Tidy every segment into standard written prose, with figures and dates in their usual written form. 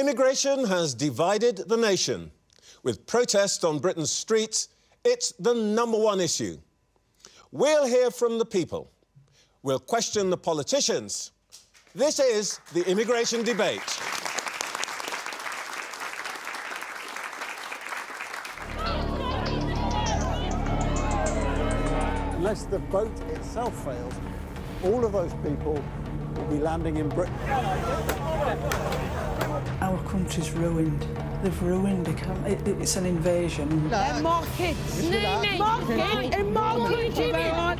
Immigration has divided the nation. With protests on Britain's streets, it's the #1 issue. We'll hear from the people. We'll question the politicians. This is the immigration debate. Unless the boat itself fails, all of those people will be landing in Britain. Our country's ruined. They've ruined it's an invasion. More kids. More kids.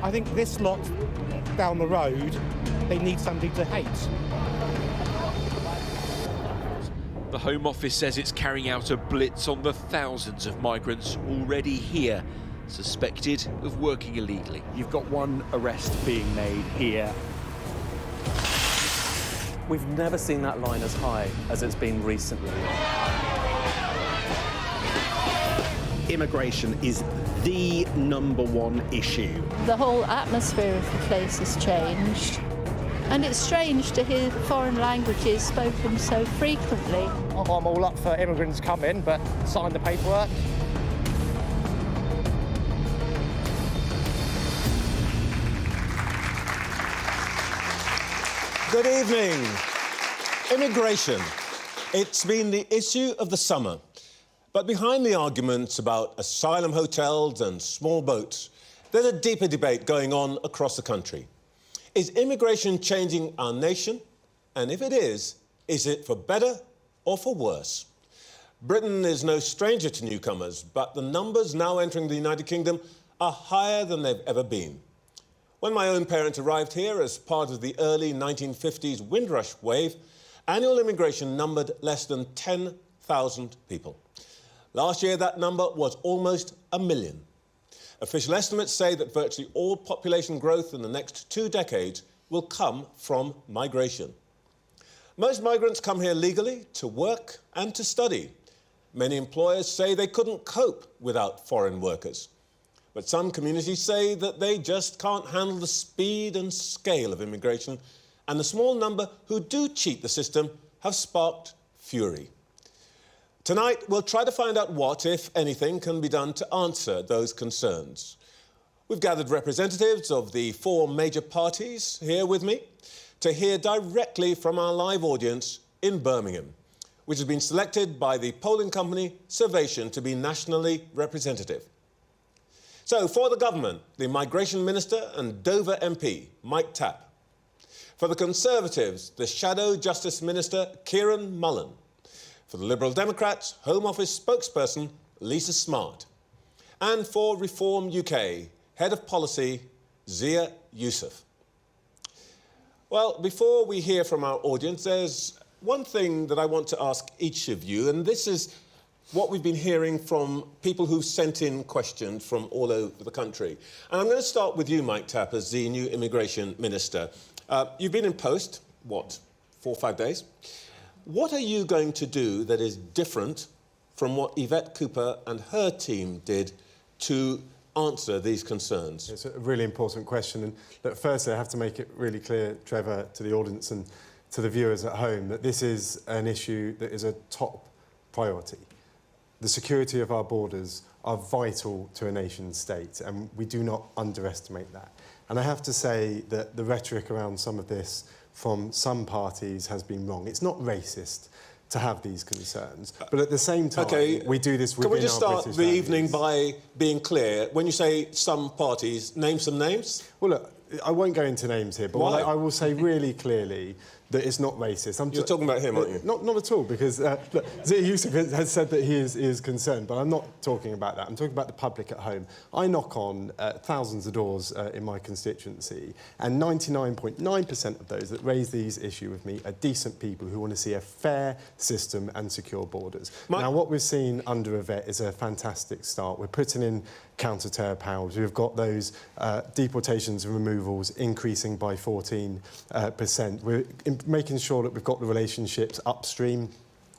I think this lot down the road, they need somebody to hate. The Home Office says it's carrying out a blitz on the thousands of migrants already here, suspected of working illegally. You've got one arrest being made here. We've never seen that line as high as it's been recently. Immigration is the #1 issue. The whole atmosphere of the place has changed. And it's strange to hear foreign languages spoken so frequently. I'm all up for immigrants coming, but sign the paperwork. Good evening. Immigration. It's been the issue of the summer. But behind the arguments about asylum hotels and small boats, there's a deeper debate going on across the country. Is immigration changing our nation? And if it is it for better or for worse? Britain is no stranger to newcomers, but the numbers now entering the United Kingdom are higher than they've ever been. When my own parents arrived here as part of the early 1950s Windrush wave, annual immigration numbered less than 10,000 people. Last year, that number was almost 1 million. Official estimates say that virtually all population growth in the next 2 decades will come from migration. Most migrants come here legally to work and to study. Many employers say they couldn't cope without foreign workers. But some communities say that they just can't handle the speed and scale of immigration, and the small number who do cheat the system have sparked fury. Tonight, we'll try to find out what, if anything, can be done to answer those concerns. We've gathered representatives of the 4 major parties here with me to hear directly from our live audience in Birmingham, which has been selected by the polling company Survation to be nationally representative. So, for the government, the Migration Minister and Dover MP, Mike Tapp. For the Conservatives, the Shadow Justice Minister, Kieran Mullan. For the Liberal Democrats, Home Office spokesperson, Lisa Smart. And for Reform UK, Head of Policy, Zia Yusuf. Well, before we hear from our audience, there's one thing that I want to ask each of you, and this is what we've been hearing from people who've sent in questions from all over the country. And I'm going to start with you, Mike Tapp, as the new Immigration Minister. You've been in post, what, 4 or 5 days? What are you going to do that is different from what Yvette Cooper and her team did to answer these concerns? It's a really important question. And look, firstly, I have to make it really clear, Trevor, to the audience and to the viewers at home, that this is an issue that is a top priority. The security of our borders are vital to a nation state, and we do not underestimate that. And I have to say that the rhetoric around some of this from some parties has been wrong. It's not racist to have these concerns, but at the same time, we do this within our British values. Can we just start the evening by being clear? When you say some parties, name some names? Well, look, I won't go into names here, but what I will say really clearly that it's not racist. You're talking about him, aren't you? Not at all, because look, Yusuf has said that he is concerned, but I'm not talking about that. I'm talking about the public at home. I knock on thousands of doors in my constituency, and 99.9% of those that raise these issues with me are decent people who want to see a fair system and secure borders. Now, what we've seen under Yvette is a fantastic start. We're putting in counter-terror powers. We've got those deportations and removals increasing by 14%. We're making sure that we've got the relationships upstream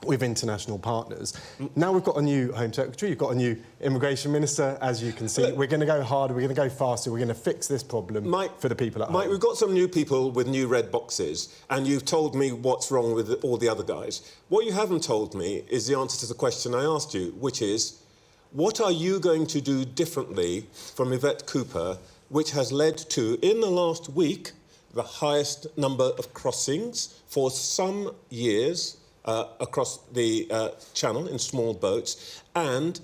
with international partners. Now we've got a new Home Secretary, you've got a new Immigration Minister, as you can see. We're going to go harder, we're going to go faster, we're going to fix this problem for the people at home. Mike, we've got some new people with new red boxes, and you've told me what's wrong with all the other guys. What you haven't told me is the answer to the question I asked you, which is, what are you going to do differently from Yvette Cooper, which has led to, in the last week, the highest number of crossings for some years across the channel in small boats, and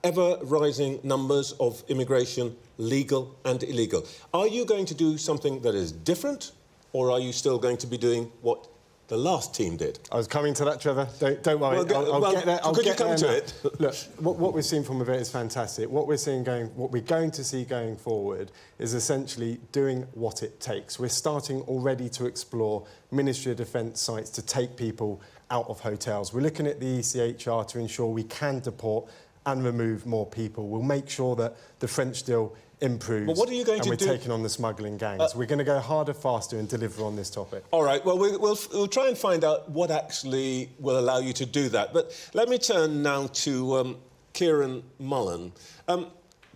ever-rising numbers of immigration, legal and illegal. Are you going to do something that is different, or are you still going to be doing what the last team did? I was coming to that, Trevor. Don't worry. I'll get there. Could you come to it? Look, what we've seen from Yvette is fantastic. What we're going to see going forward is essentially doing what it takes. We're starting already to explore Ministry of Defence sites to take people out of hotels. We're looking at the ECHR to ensure we can deport and remove more people. We'll make sure that the French deal improves. But what are you going to do? And we're taking on the smuggling gangs. We're going to go harder, faster and deliver on this topic. All right, well, we'll try and find out what actually will allow you to do that. But let me turn now to Kieran Mullan.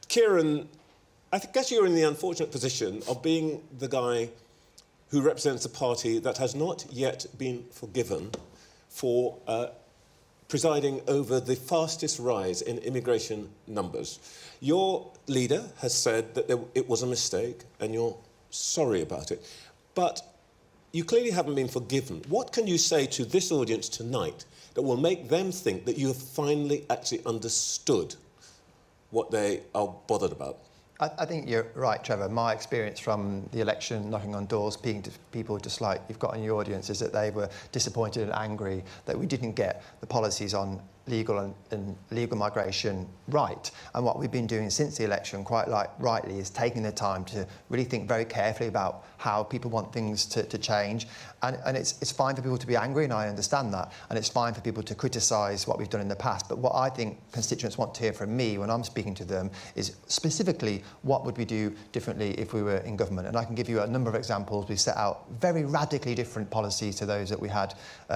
Kieran, I guess you're in the unfortunate position of being the guy who represents a party that has not yet been forgiven for presiding over the fastest rise in immigration numbers. Your leader has said that it was a mistake and you're sorry about it. But you clearly haven't been forgiven. What can you say to this audience tonight that will make them think that you have finally actually understood what they are bothered about? I think you're right, Trevor. My experience from the election, knocking on doors, speaking to people just like you've got in your audience, is that they were disappointed and angry that we didn't get the policies on legal and legal migration right. And what we've been doing since the election, quite rightly, is taking the time to really think very carefully about how people want things to change. And it's fine for people to be angry, and I understand that. And it's fine for people to criticise what we've done in the past. But what I think constituents want to hear from me when I'm speaking to them is specifically what would we do differently if we were in government. And I can give you a number of examples. We've set out very radically different policies to those that we had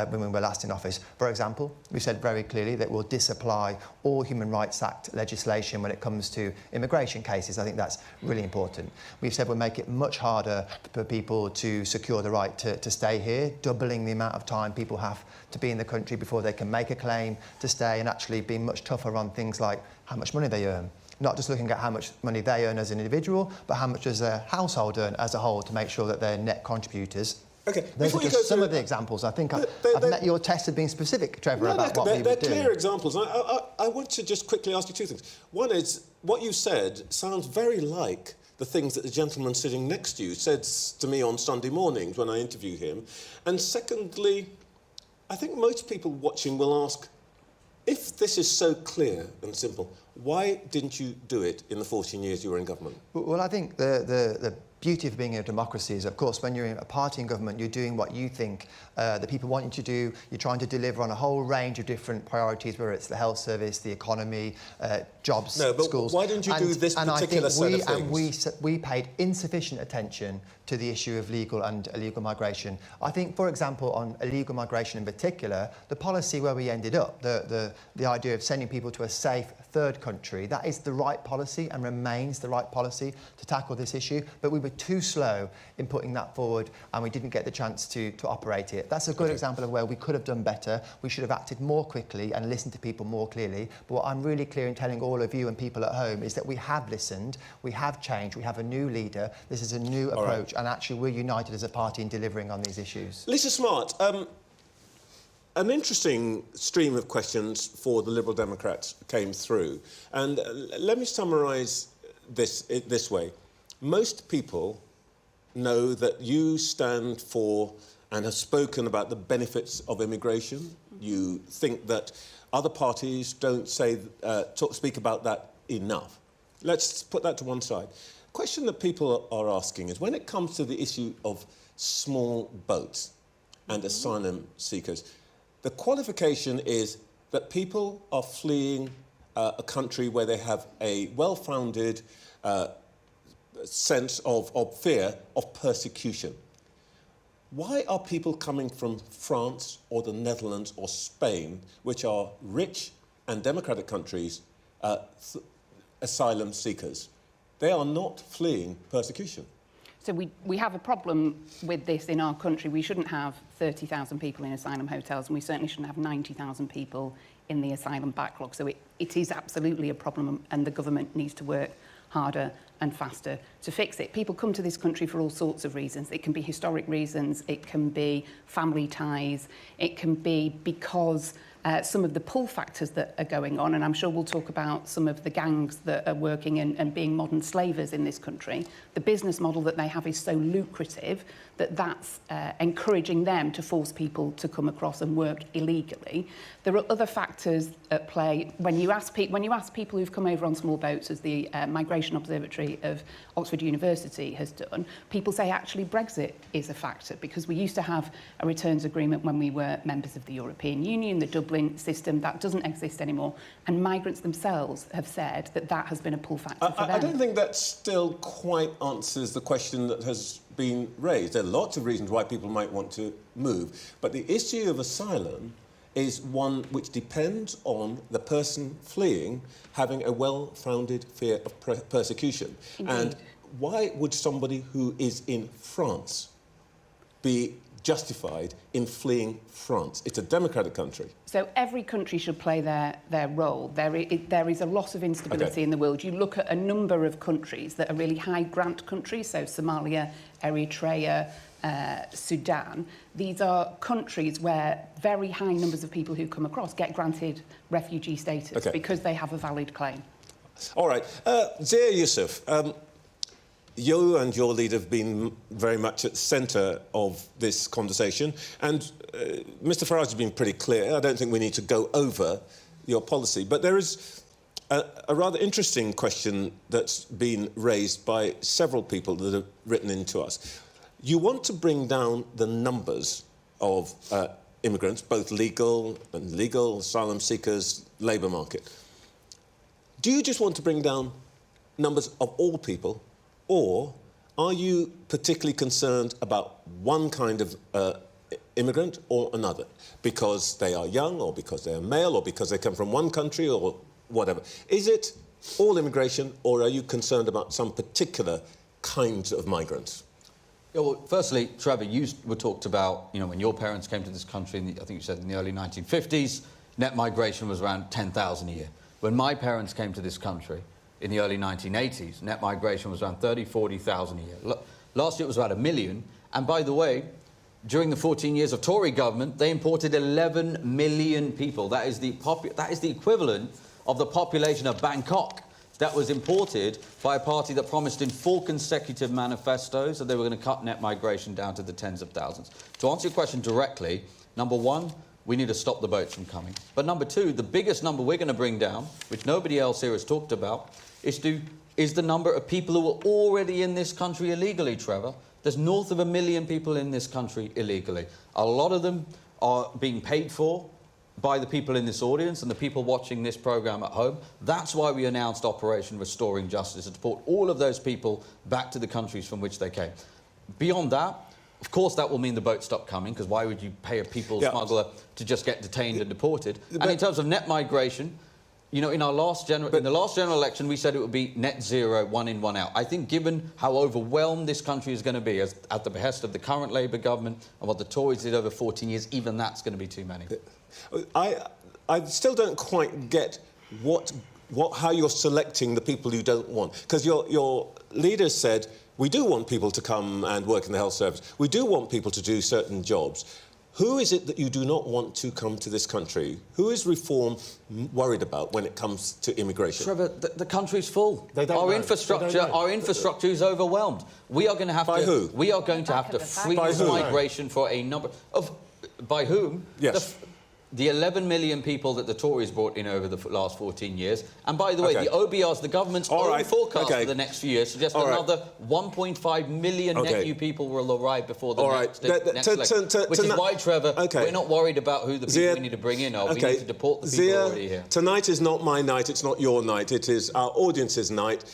when we were last in office. For example, we said very clearly that we'll disapply all Human Rights Act legislation when it comes to immigration cases. I think that's really important. We've said we'll make it much harder for people to secure the right to stay here, doubling the amount of time people have to be in the country before they can make a claim to stay, and actually being much tougher on things like how much money they earn. Not just looking at how much money they earn as an individual, but how much does a household earn as a whole to make sure that they're net contributors. OK, those are just some of the examples. I think I've met your test of being specific, Trevor, about what we would do. They're clear examples. I want to just quickly ask you two things. One is, what you said sounds very like the things that the gentleman sitting next to you said to me on Sunday mornings when I interview him. And secondly, I think most people watching will ask, if this is so clear and simple, why didn't you do it in the 14 years you were in government? Well, I think the beauty of being a democracy is, of course, when you're in a party in government, you're doing what you think the people want you to do. You're trying to deliver on a whole range of different priorities, whether it's the health service, the economy, jobs, schools. Why didn't you do this particular set of things? And we paid insufficient attention to the issue of legal and illegal migration. I think, for example, on illegal migration in particular, the policy where we ended up, the idea of sending people to a safe third country, that is the right policy and remains the right policy to tackle this issue. But we were too slow in putting that forward, and we didn't get the chance to operate it. That's a good example of where we could have done better. We should have acted more quickly and listened to people more clearly. But what I'm really clear in telling all of you and people at home is that we have listened, we have changed, we have a new leader. This is a new approach, and actually we're united as a party in delivering on these issues. Lisa Smart, an interesting stream of questions for the Liberal Democrats came through. And let me summarise this way. Most people know that you stand for and have spoken about the benefits of immigration. You think that other parties don't speak about that enough. Let's put that to one side. The question that people are asking is, when it comes to the issue of small boats and asylum seekers, the qualification is that people are fleeing a country where they have a well-founded sense of fear of persecution. why are people coming from France or the Netherlands or Spain, which are rich and democratic countries, asylum seekers? They are not fleeing persecution. So we have a problem with this in our country. We shouldn't have 30,000 people in asylum hotels, and we certainly shouldn't have 90,000 people in the asylum backlog. So it is absolutely a problem, and the government needs to work harder and faster to fix it. People come to this country for all sorts of reasons. It can be historic reasons, it can be family ties, it can be because some of the pull factors that are going on, and I'm sure we'll talk about some of the gangs that are working and being modern slavers in this country. The business model that they have is so lucrative that that's encouraging them to force people to come across and work illegally. There are other factors at play. When you ask people who've come over on small boats, as the Migration Observatory of Oxford University has done, people say actually Brexit is a factor, because we used to have a returns agreement when we were members of the European Union, the Dublin system. That doesn't exist anymore, and migrants themselves have said that that has been a pull factor for them. I don't think that still quite answers the question that has been raised. There are lots of reasons why people might want to move, but the issue of asylum is one which depends on the person fleeing having a well-founded fear of persecution. Indeed. And why would somebody who is in France be justified in fleeing France? It's a democratic country. So every country should play their role. There is a lot of instability in the world. You look at a number of countries that are really high grant countries, so Somalia, Eritrea, Sudan. These are countries where very high numbers of people who come across get granted refugee status because they have a valid claim. All right. Zia Yusuf, you and your leader have been very much at the centre of this conversation, and Mr Farage has been pretty clear. I don't think we need to go over your policy, but there is a rather interesting question that's been raised by several people that have written in to us. You want to bring down the numbers of immigrants, both legal and illegal, asylum seekers, labour market. Do you just want to bring down numbers of all people, or are you particularly concerned about one kind of immigrant or another, because they are young or because they are male or because they come from one country or whatever? Is it all immigration, or are you concerned about some particular kinds of migrants? Yeah, well, firstly, Trevor, you were talked about, you know, when your parents came to this country, I think you said in the early 1950s, net migration was around 10,000 a year. When my parents came to this country in the early 1980s, net migration was around 30,000, 40,000 a year. Last year it was about 1 million. And by the way, during the 14 years of Tory government, they imported 11 million people. That is the equivalent of the population of Bangkok. That was imported by a party that promised in 4 consecutive manifestos that they were going to cut net migration down to the tens of thousands. To answer your question directly, number one, we need to stop the boats from coming. But number two, the biggest number we're going to bring down, which nobody else here has talked about, is the number of people who are already in this country illegally, Trevor. There's north of 1 million people in this country illegally. A lot of them are being paid for by the people in this audience and the people watching this programme at home. That's why we announced Operation Restoring Justice, to deport all of those people back to the countries from which they came. Beyond that, of course, that will mean the boats stop coming, because why would you pay a people smuggler to just get detained and deported? And in terms of net migration, you know, in the last general election, we said it would be net zero, 1 in, 1 out. I think given how overwhelmed this country is going to be at the behest of the current Labour government and what the Tories did over 14 years, even that's going to be too many. I still don't quite get how you're selecting the people you don't want. Because your leader said, we do want people to come and work in the health service. We do want people to do certain jobs. Who is it that you do not want to come to this country? Who is reform worried about when it comes to immigration? Trevor, the country's full. Our infrastructure is overwhelmed. We are going to have By who? We are going to have to freeze migration for a number of... By whom? Yes. The 11 million people that the Tories brought in over the last 14 years. And by the way, the OBRs, the government's own forecast for the next few years, suggests another 1.5 million net new people will arrive before the next election. Which is why, Trevor, we're not worried about who the people we need to bring in are. We need to deport the people already here. Tonight is not my night, it's not your night, it is our audience's night.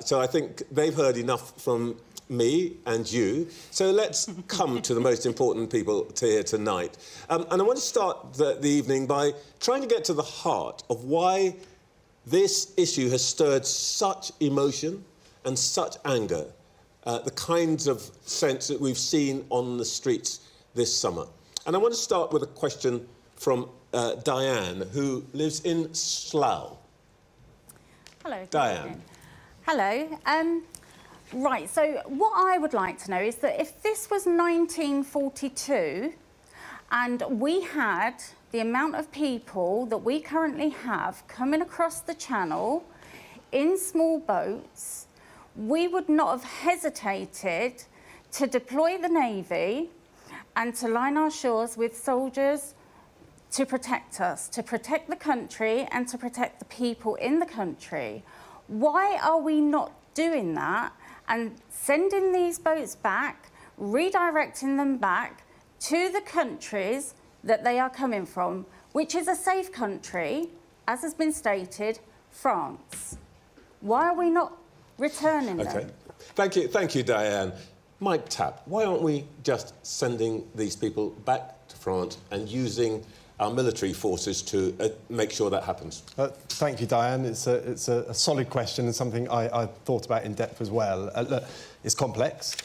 So I think they've heard enough from me and you. So let's come to the most important people here tonight. And I want to start the evening by trying to get to the heart of why this issue has stirred such emotion and such anger, the kinds of sense that we've seen on the streets this summer. And I want to start with a question from Diane, who lives in Slough. Hello. Diane. Hello. Right, so what I would like to know is that if this was 1942 and we had the amount of people that we currently have coming across the channel in small boats, we would not have hesitated to deploy the Navy and to line our shores with soldiers to protect us, to protect the country and to protect the people in the country. Why are we not doing that and sending these boats back, redirecting them back to the countries that they are coming from, which is a safe country, as has been stated, France? Why are we not returning them? Thank you, Diane. Mike Tapp, why aren't we just sending these people back to France and using our military forces to make sure that happens? Thank you, Diane. It's a solid question and something I thought about in depth as well. Look, it's complex.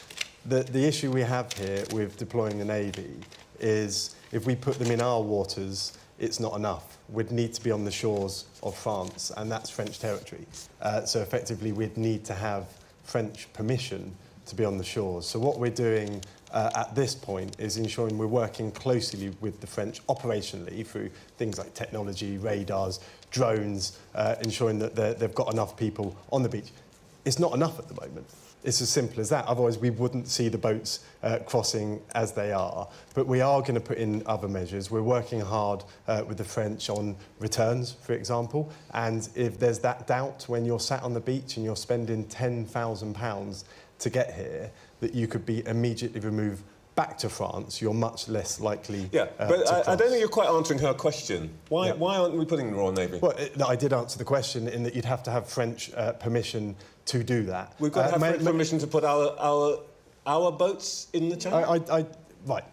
The issue we have here with deploying the Navy is if we put them in our waters, it's not enough. We'd need to be on the shores of France, and that's French territory. So effectively, we'd need to have French permission to be on the shores. So what we're doing at this point is ensuring we're working closely with the French operationally through things like technology, radars, drones, ensuring that they've got enough people on the beach. It's not enough at the moment. It's as simple as that. Otherwise, we wouldn't see the boats crossing as they are. But we are going to put in other measures. We're working hard with the French on returns, for example. And if there's that doubt when you're sat on the beach and you're spending £10,000 to get here, that you could be immediately removed back to France, you're much less likely but I don't think you're quite answering her question. Why aren't we putting the Royal Navy? Well, I did answer the question in that you'd have to have French permission to do that. We've got to have French permission to put our boats in the channel? Right.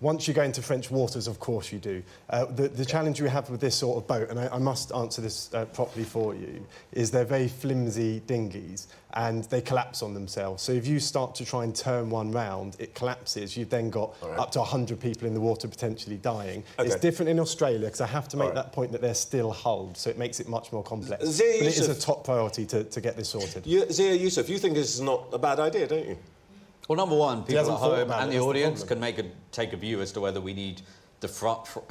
Once you go into French waters, of course you do. The challenge we have with this sort of boat, and I must answer this properly for you, is they're very flimsy dinghies and they collapse on themselves. So if you start to try and turn one round, it collapses. You've then got up to 100 people in the water potentially dying. It's different in Australia, because I have to make that point that they're still hulled, so it makes it much more complex. But it is a top priority to get this sorted. Zia Yusuf, you think this is not a bad idea, don't you? Well, number one, people at home and the audience can take a view as to whether we need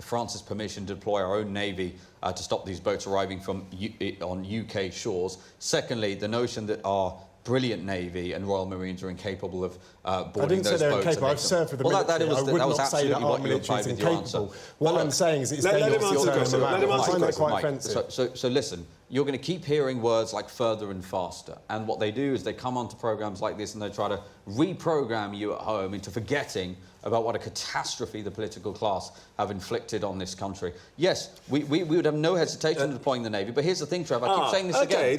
France's permission to deploy our own Navy to stop these boats arriving on UK shores. Secondly, the notion that our brilliant Navy and Royal Marines are incapable of boarding those boats. I didn't say they're incapable. I've served with the military. I would not say that our military is incapable. What I'm saying is it's dangerous to turn them around. I find that quite offensive. So listen, you're going to keep hearing words like further and faster. And what they do is they come onto programmes like this and they try to reprogram you at home into forgetting about what a catastrophe the political class have inflicted on this country. Yes, we would have no hesitation in deploying the Navy, but here's the thing, Trevor, I keep saying this again.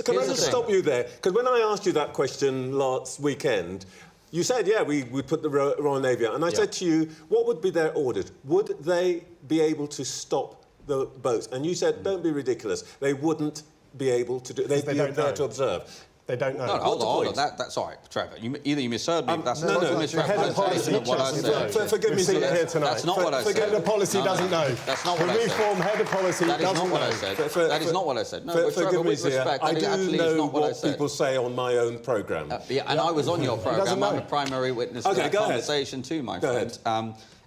Can I just stop you there? Because when I asked you that question last weekend, you said, we would put the Royal Navy out. And I said to you, what would be their orders? Would they be able to stop the boats? And you said, don't be ridiculous. They wouldn't be able to do it. They'd be there to observe. They don't know. No, hold on. That's all right, Trevor. Either you misheard me, that's not a misrepresentation of what I said. Forgive me sitting here tonight. That's not what I said. Forget the policy doesn't know. That's not what I said. The reform head of policy doesn't know. That is not what I said. No, Trevor, with respect, I do know what people say on my own programme. And I was on your programme. I'm a primary witness to that conversation too, my friend.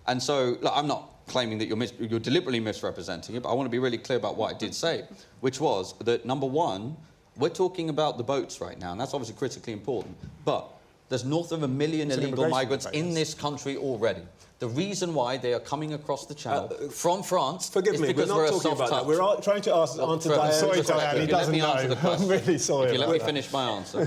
And so, look, I'm not claiming that you're deliberately misrepresenting it, but I want to be really clear about what I did say, which was that, number one, we're talking about the boats right now, and that's obviously critically important, but there's north of 1 million illegal migrants in this country already. The reason why they are coming across the channel from France is because we're a soft touch. We're trying to answer Diane. Sorry, Diane, he doesn't know. I'm really sorry. If you let me finish my answer,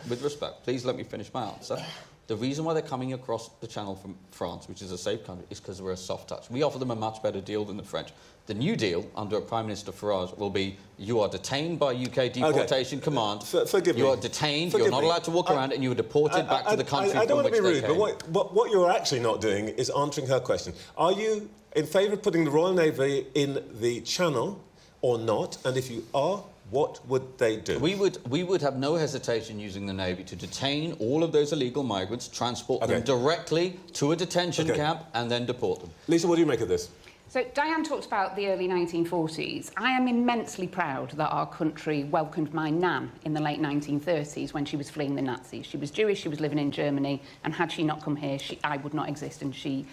with respect, please let me finish my answer. The reason why they're coming across the channel from France, which is a safe country, is because we're a soft touch. We offer them a much better deal than the French. The new deal, under Prime Minister Farage, will be you are detained by UK Deportation Command. Forgive me. You are detained, you're not allowed to walk around, and you are deported back to the country I don't from want to which be they rude, came. but what you're actually not doing is answering her question. Are you in favour of putting the Royal Navy in the Channel or not? And if you are, what would they do? We would have no hesitation using the Navy to detain all of those illegal migrants, transport them directly to a detention camp, and then deport them. Lisa, what do you make of this? So Diane talked about the early 1940s. I am immensely proud that our country welcomed my nan in the late 1930s when she was fleeing the Nazis. She was Jewish, she was living in Germany, and had she not come here, I would not exist, and she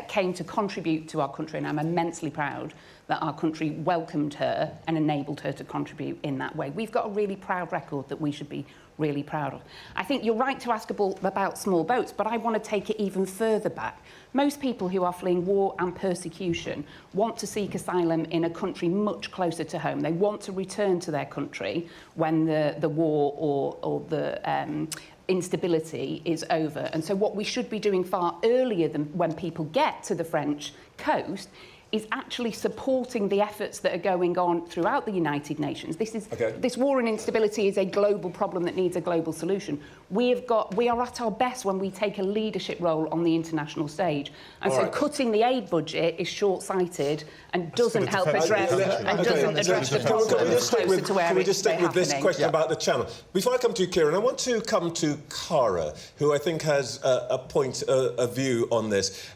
came to contribute to our country, and I'm immensely proud that our country welcomed her and enabled her to contribute in that way. We've got a really proud record that we should be really proud of. I think you're right to ask about small boats, but I want to take it even further back. Most people who are fleeing war and persecution want to seek asylum in a country much closer to home. They want to return to their country when the war or the instability is over. And so what we should be doing far earlier than when people get to the French coast is actually supporting the efforts that are going on throughout the United Nations. This war and instability is a global problem that needs a global solution. We are at our best when we take a leadership role on the international stage. And cutting the aid budget is short-sighted and doesn't help address the problem closer to where Can we just stick with this question about the Channel? Before I come to you, Kieran, I want to come to Cara, who I think has a view on this.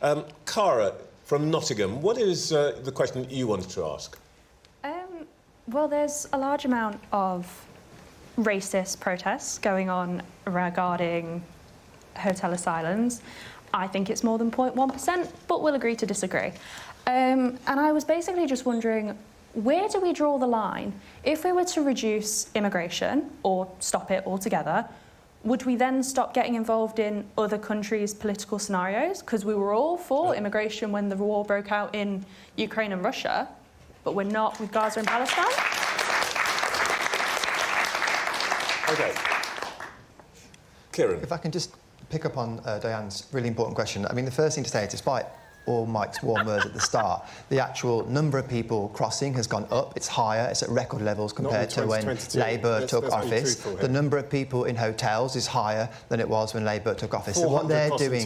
Cara, from Nottingham, what is the question you wanted to ask? Well, there's a large amount of racist protests going on regarding hotel asylums. I think it's more than 0.1%, but we'll agree to disagree. And I was basically just wondering, where do we draw the line? If we were to reduce immigration or stop it altogether, would we then stop getting involved in other countries' political scenarios? Because we were all for immigration when the war broke out in Ukraine and Russia, but we're not with Gaza and Palestine. OK. Kieran. If I can just pick up on Diane's really important question. I mean, the first thing to say is, despite all Mike's warm words at the start, the actual number of people crossing has gone up. It's higher. It's at record levels compared to when Labour took office. The number of people in hotels is higher than it was when Labour took office. So what they're doing...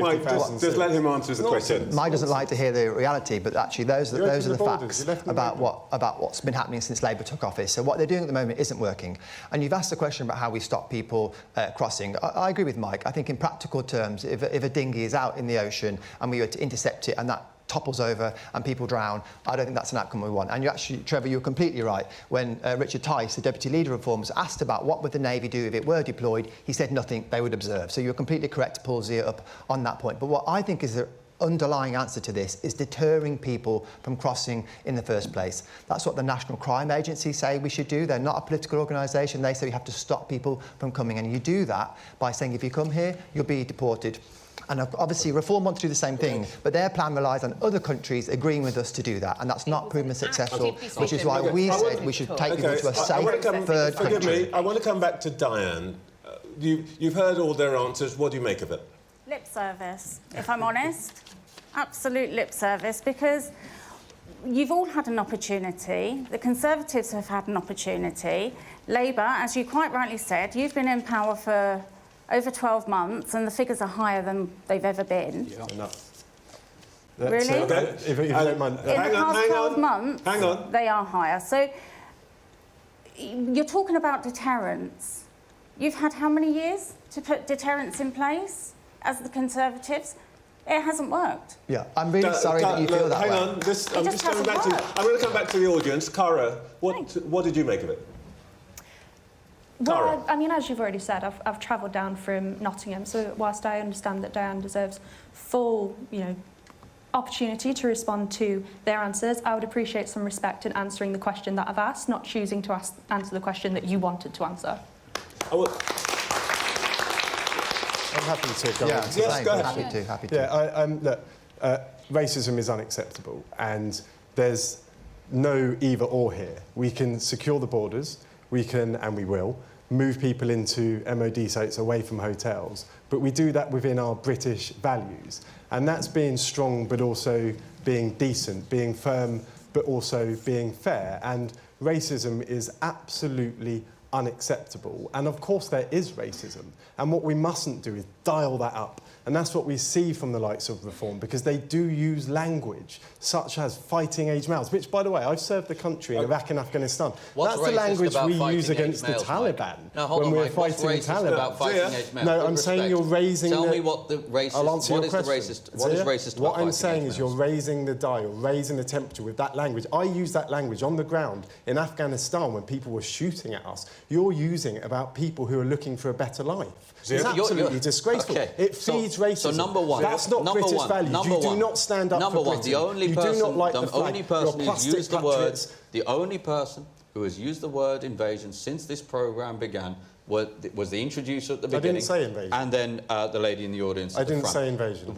Mike, just let him answer the question. Mike doesn't like to hear the reality, but actually those are the facts about what's been happening since Labour took office. So what they're doing at the moment isn't working. And you've asked the question about how we stop people crossing. I agree with Mike. I think in practical terms, if a dinghy is out in the ocean and we were to intercept it and that topples over and people drown, I don't think that's an outcome we want. And you actually, Trevor, you're completely right. When Richard Tice, the Deputy Leader of Reform, was asked about what would the Navy do if it were deployed, he said nothing, they would observe. So you're completely correct to pull Zia up on that point. But what I think is the underlying answer to this is deterring people from crossing in the first place. That's what the National Crime Agency say we should do. They're not a political organisation. They say we have to stop people from coming. And you do that by saying if you come here, you'll be deported. And obviously, Reform want to do the same thing, but their plan relies on other countries agreeing with us to do that, and that's not proven successful, which is why we said we should take people to a safe third country. Forgive me, I want to come back to Diane. You've heard all their answers. What do you make of it? Lip service, if I'm honest. Absolute lip service, because you've all had an opportunity. The Conservatives have had an opportunity. Labour, as you quite rightly said, you've been in power for over 12 months, and the figures are higher than they've ever been. Yeah, enough. Really? If you don't mind. In the past 12 months, they are higher. So you're talking about deterrence. You've had how many years to put deterrence in place as the Conservatives? It hasn't worked. Yeah, I'm really sorry that you feel that way. Hang on, I'm just coming back to you. I'm going to come back to the audience. Cara, what did you make of it? Well, I mean, as you've already said, I've travelled down from Nottingham, so whilst I understand that Diane deserves full, opportunity to respond to their answers, I would appreciate some respect in answering the question that I've asked, not choosing to answer the question that you wanted to answer. I'm happy to go on. Yes, go ahead. Happy to. Yeah, look, racism is unacceptable, and there's no either or here. We can secure the borders, we can, and we will, move people into MOD sites away from hotels, but we do that within our British values. And that's being strong, but also being decent, being firm, but also being fair. And racism is absolutely unacceptable. And of course there is racism. And what we mustn't do is dial that up. And that's what we see from the likes of Reform, because they do use language such as fighting age males, which, by the way, I've served the country in Iraq and Afghanistan. What's that's the language we use against males, the Taliban now, hold when on, we're Mike. What's fighting racist Taliban. about fighting age males? No, I'm saying you're raising Tell the... me what the racist... I'll answer what your is the question. racist... What is racist about What I'm fighting saying age is you're males? raising the dial, raising the temperature with that language. I use that language on the ground in Afghanistan when people were shooting at us. You're using it about people who are looking for a better life. So it's absolutely disgraceful. Okay. It feeds racism. So number one, that's not British values. You do not stand up for Britain. The only person, you do not like the flag. only person You're who's used the patriots. word, the only person who has used the word invasion since this programme began was the introducer at the beginning. I didn't say invasion. And then the lady in the audience. I didn't say invasion.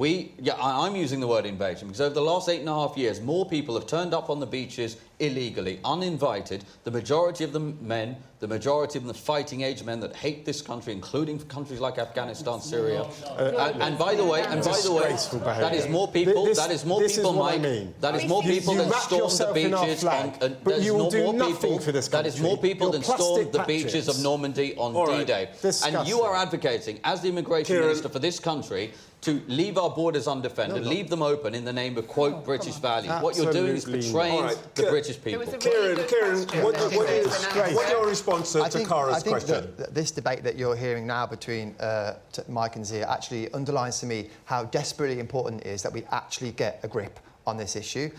I'm using the word invasion because over the last 8.5 years, more people have turned up on the beaches illegally, uninvited. The majority of them men, the majority of them fighting age men that hate this country, including countries like Afghanistan, Syria. And by the way, that is more people. That is more people, Mike. That is more people than stormed the beaches. But you will do nothing for this country. That is more people than stormed the beaches of Normandy on D-Day. And you are advocating, as the immigration minister for this country, to leave our borders undefended, leave them open in the name of, quote, British values. What you're doing is betraying the British people. Kieran, what's your response to Cara's question? I think that this debate that you're hearing now between Mike and Zia actually underlines to me how desperately important it is that we actually get a grip on this issue,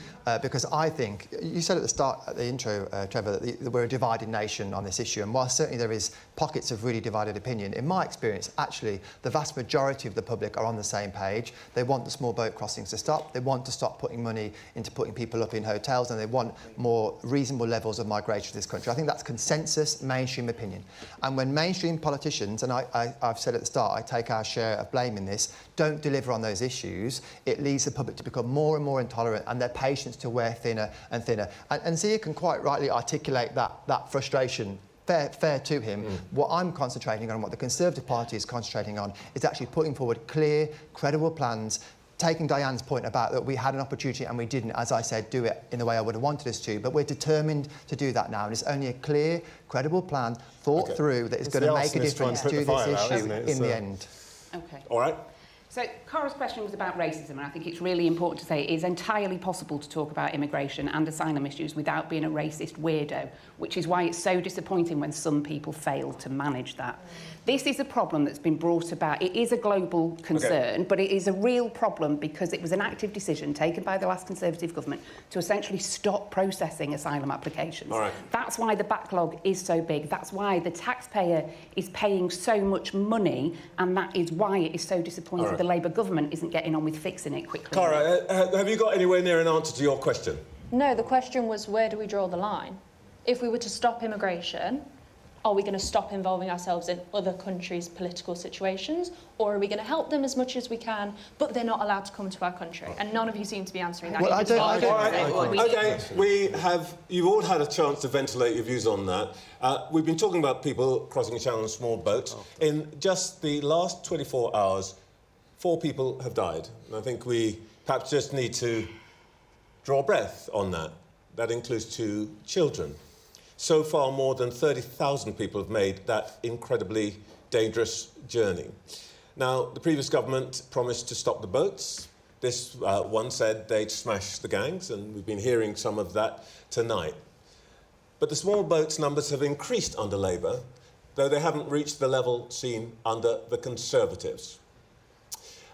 because I think, you said at the start, at the intro, Trevor, that we're a divided nation on this issue, and while certainly there is pockets of really divided opinion, in my experience, actually, the vast majority of the public are on the same page. They want the small boat crossings to stop, they want to stop putting money into putting people up in hotels, and they want more reasonable levels of migration to this country. I think that's consensus, mainstream opinion. And when mainstream politicians, and I've said at the start, I take our share of blame in this, don't deliver on those issues, it leads the public to become more and more intolerant and their patience to wear thinner and thinner. And Zia can quite rightly articulate that frustration. Fair to him. What I'm concentrating on, what the Conservative Party is concentrating on, is actually putting forward clear, credible plans, taking Diane's point about that we had an opportunity and we didn't, as I said, do it in the way I would have wanted us to, but we're determined to do that now, and it's only a clear, credible plan, thought through, that is going to make a difference to this issue in the end. Okay. All right. So Cara's question was about racism, and I think it's really important to say it is entirely possible to talk about immigration and asylum issues without being a racist weirdo, which is why it's so disappointing when some people fail to manage that. This is a problem that's been brought about. It is a global concern, but it is a real problem because it was an active decision taken by the last Conservative government to essentially stop processing asylum applications. All right. That's why the backlog is so big. That's why the taxpayer is paying so much money, and that is why it is so disappointing the Labour government isn't getting on with fixing it quickly. Cara, have you got anywhere near an answer to your question? No, the question was, where do we draw the line? If we were to stop immigration, are we going to stop involving ourselves in other countries' political situations, or are we going to help them as much as we can, but they're not allowed to come to our country? And none of you seem to be answering that. You've all had a chance to ventilate your views on that. We've been talking about people crossing the channel in small boats. In just the last 24 hours, 4 people have died. And I think we perhaps just need to draw breath on that. That includes 2 children. So far, more than 30,000 people have made that incredibly dangerous journey. Now, the previous government promised to stop the boats. This one said they'd smash the gangs, and we've been hearing some of that tonight. But the small boats numbers have increased under Labour, though they haven't reached the level seen under the Conservatives.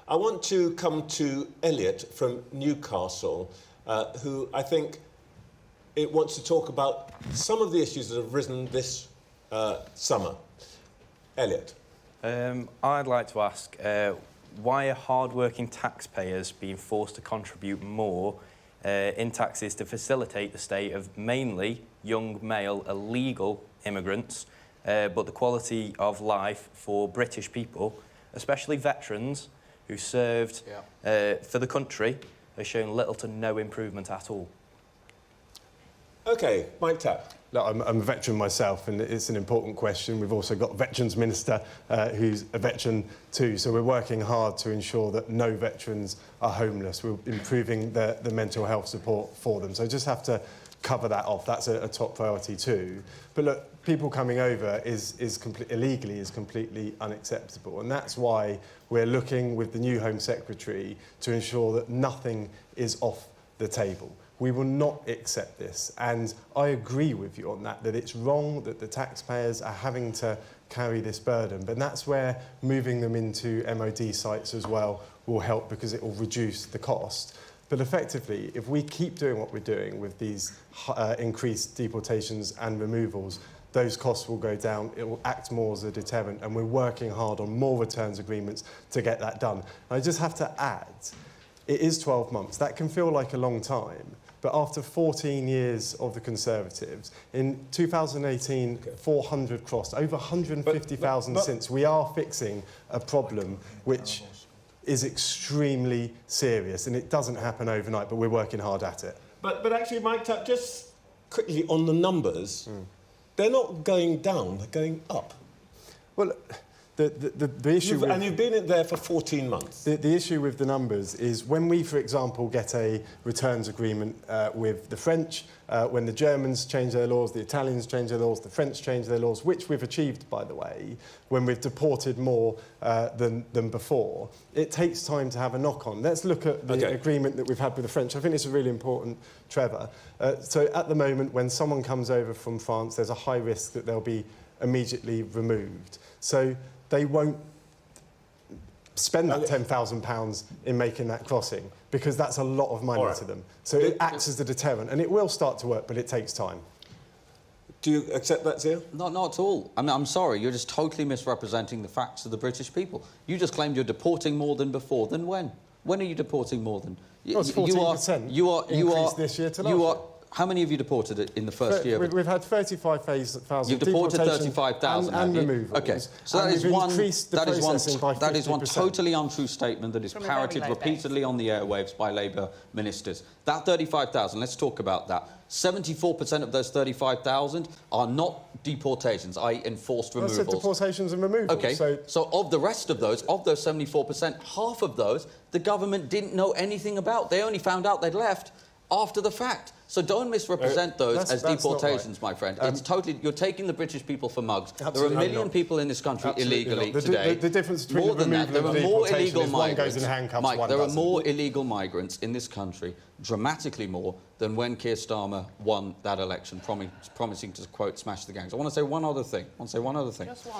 I want to come to Elliot from Newcastle, who I think wants to talk about some of the issues that have risen this summer. Elliot. I'd like to ask, why are hard-working taxpayers being forced to contribute more in taxes to facilitate the stay of mainly young male illegal immigrants, but the quality of life for British people, especially veterans who served for the country, has shown little to no improvement at all? OK, Mike Tapp. look, I'm a veteran myself, and it's an important question. We've also got a Veterans Minister who's a veteran too, so we're working hard to ensure that no veterans are homeless. We're improving the mental health support for them. So just have to cover that off. That's a top priority too. But look, people coming over illegally is completely unacceptable, and that's why we're looking with the new Home Secretary to ensure that nothing is off the table. We will not accept this, and I agree with you on that it's wrong that the taxpayers are having to carry this burden, but that's where moving them into MOD sites as well will help, because it will reduce the cost. But effectively, if we keep doing what we're doing with these increased deportations and removals, those costs will go down, it will act more as a deterrent, and we're working hard on more returns agreements to get that done. And I just have to add, it is 12 months. That can feel like a long time, but after 14 years of the Conservatives, in 2018, 400 crossed, over 150,000 since. We are fixing a problem which is extremely serious, and it doesn't happen overnight, but we're working hard at it. But actually, Mike Tapp, just quickly on the numbers, they're not going down, they're going up. Well, the issue... And you've been in there for 14 months. The issue with the numbers is when we, for example, get a returns agreement with the French, when the Germans change their laws, the Italians change their laws, the French change their laws, which we've achieved, by the way, when we've deported more than before, it takes time to have a knock-on. Let's look at the agreement that we've had with the French. I think it's really important, Trevor. So at the moment, when someone comes over from France, there's a high risk that they'll be immediately removed. So they won't spend that £10,000 in making that crossing, because that's a lot of money to them. So it acts as a deterrent, and it will start to work, but it takes time. Do you accept that, Zia? Not at all. I mean, I'm sorry, you're just totally misrepresenting the facts of the British people. You just claimed you're deporting more than before. Then when? When are you deporting more than? Well, it's 14% increase this year to last year. How many have you deported in the first year? We've had 35,000. You've deported 35,000 and removals. Okay, so that is one totally untrue statement that is parroted repeatedly on the airwaves by Labour ministers. That 35,000, let's talk about that. 74% of those 35,000 are not deportations, i.e. enforced removals. That's deportations and removals. Okay, so of the rest of those 74%, half of those the government didn't know anything about. They only found out they'd left after the fact. So don't misrepresent those as deportations, my friend. It's totally... You're taking the British people for mugs. There are a million people in this country illegally today. The difference between more than that, there are more illegal migrants. Goes in handcuffs, Mike, there are more illegal migrants in this country, dramatically more, than when Keir Starmer won that election, promising to, quote, smash the gangs. I want to say one other thing.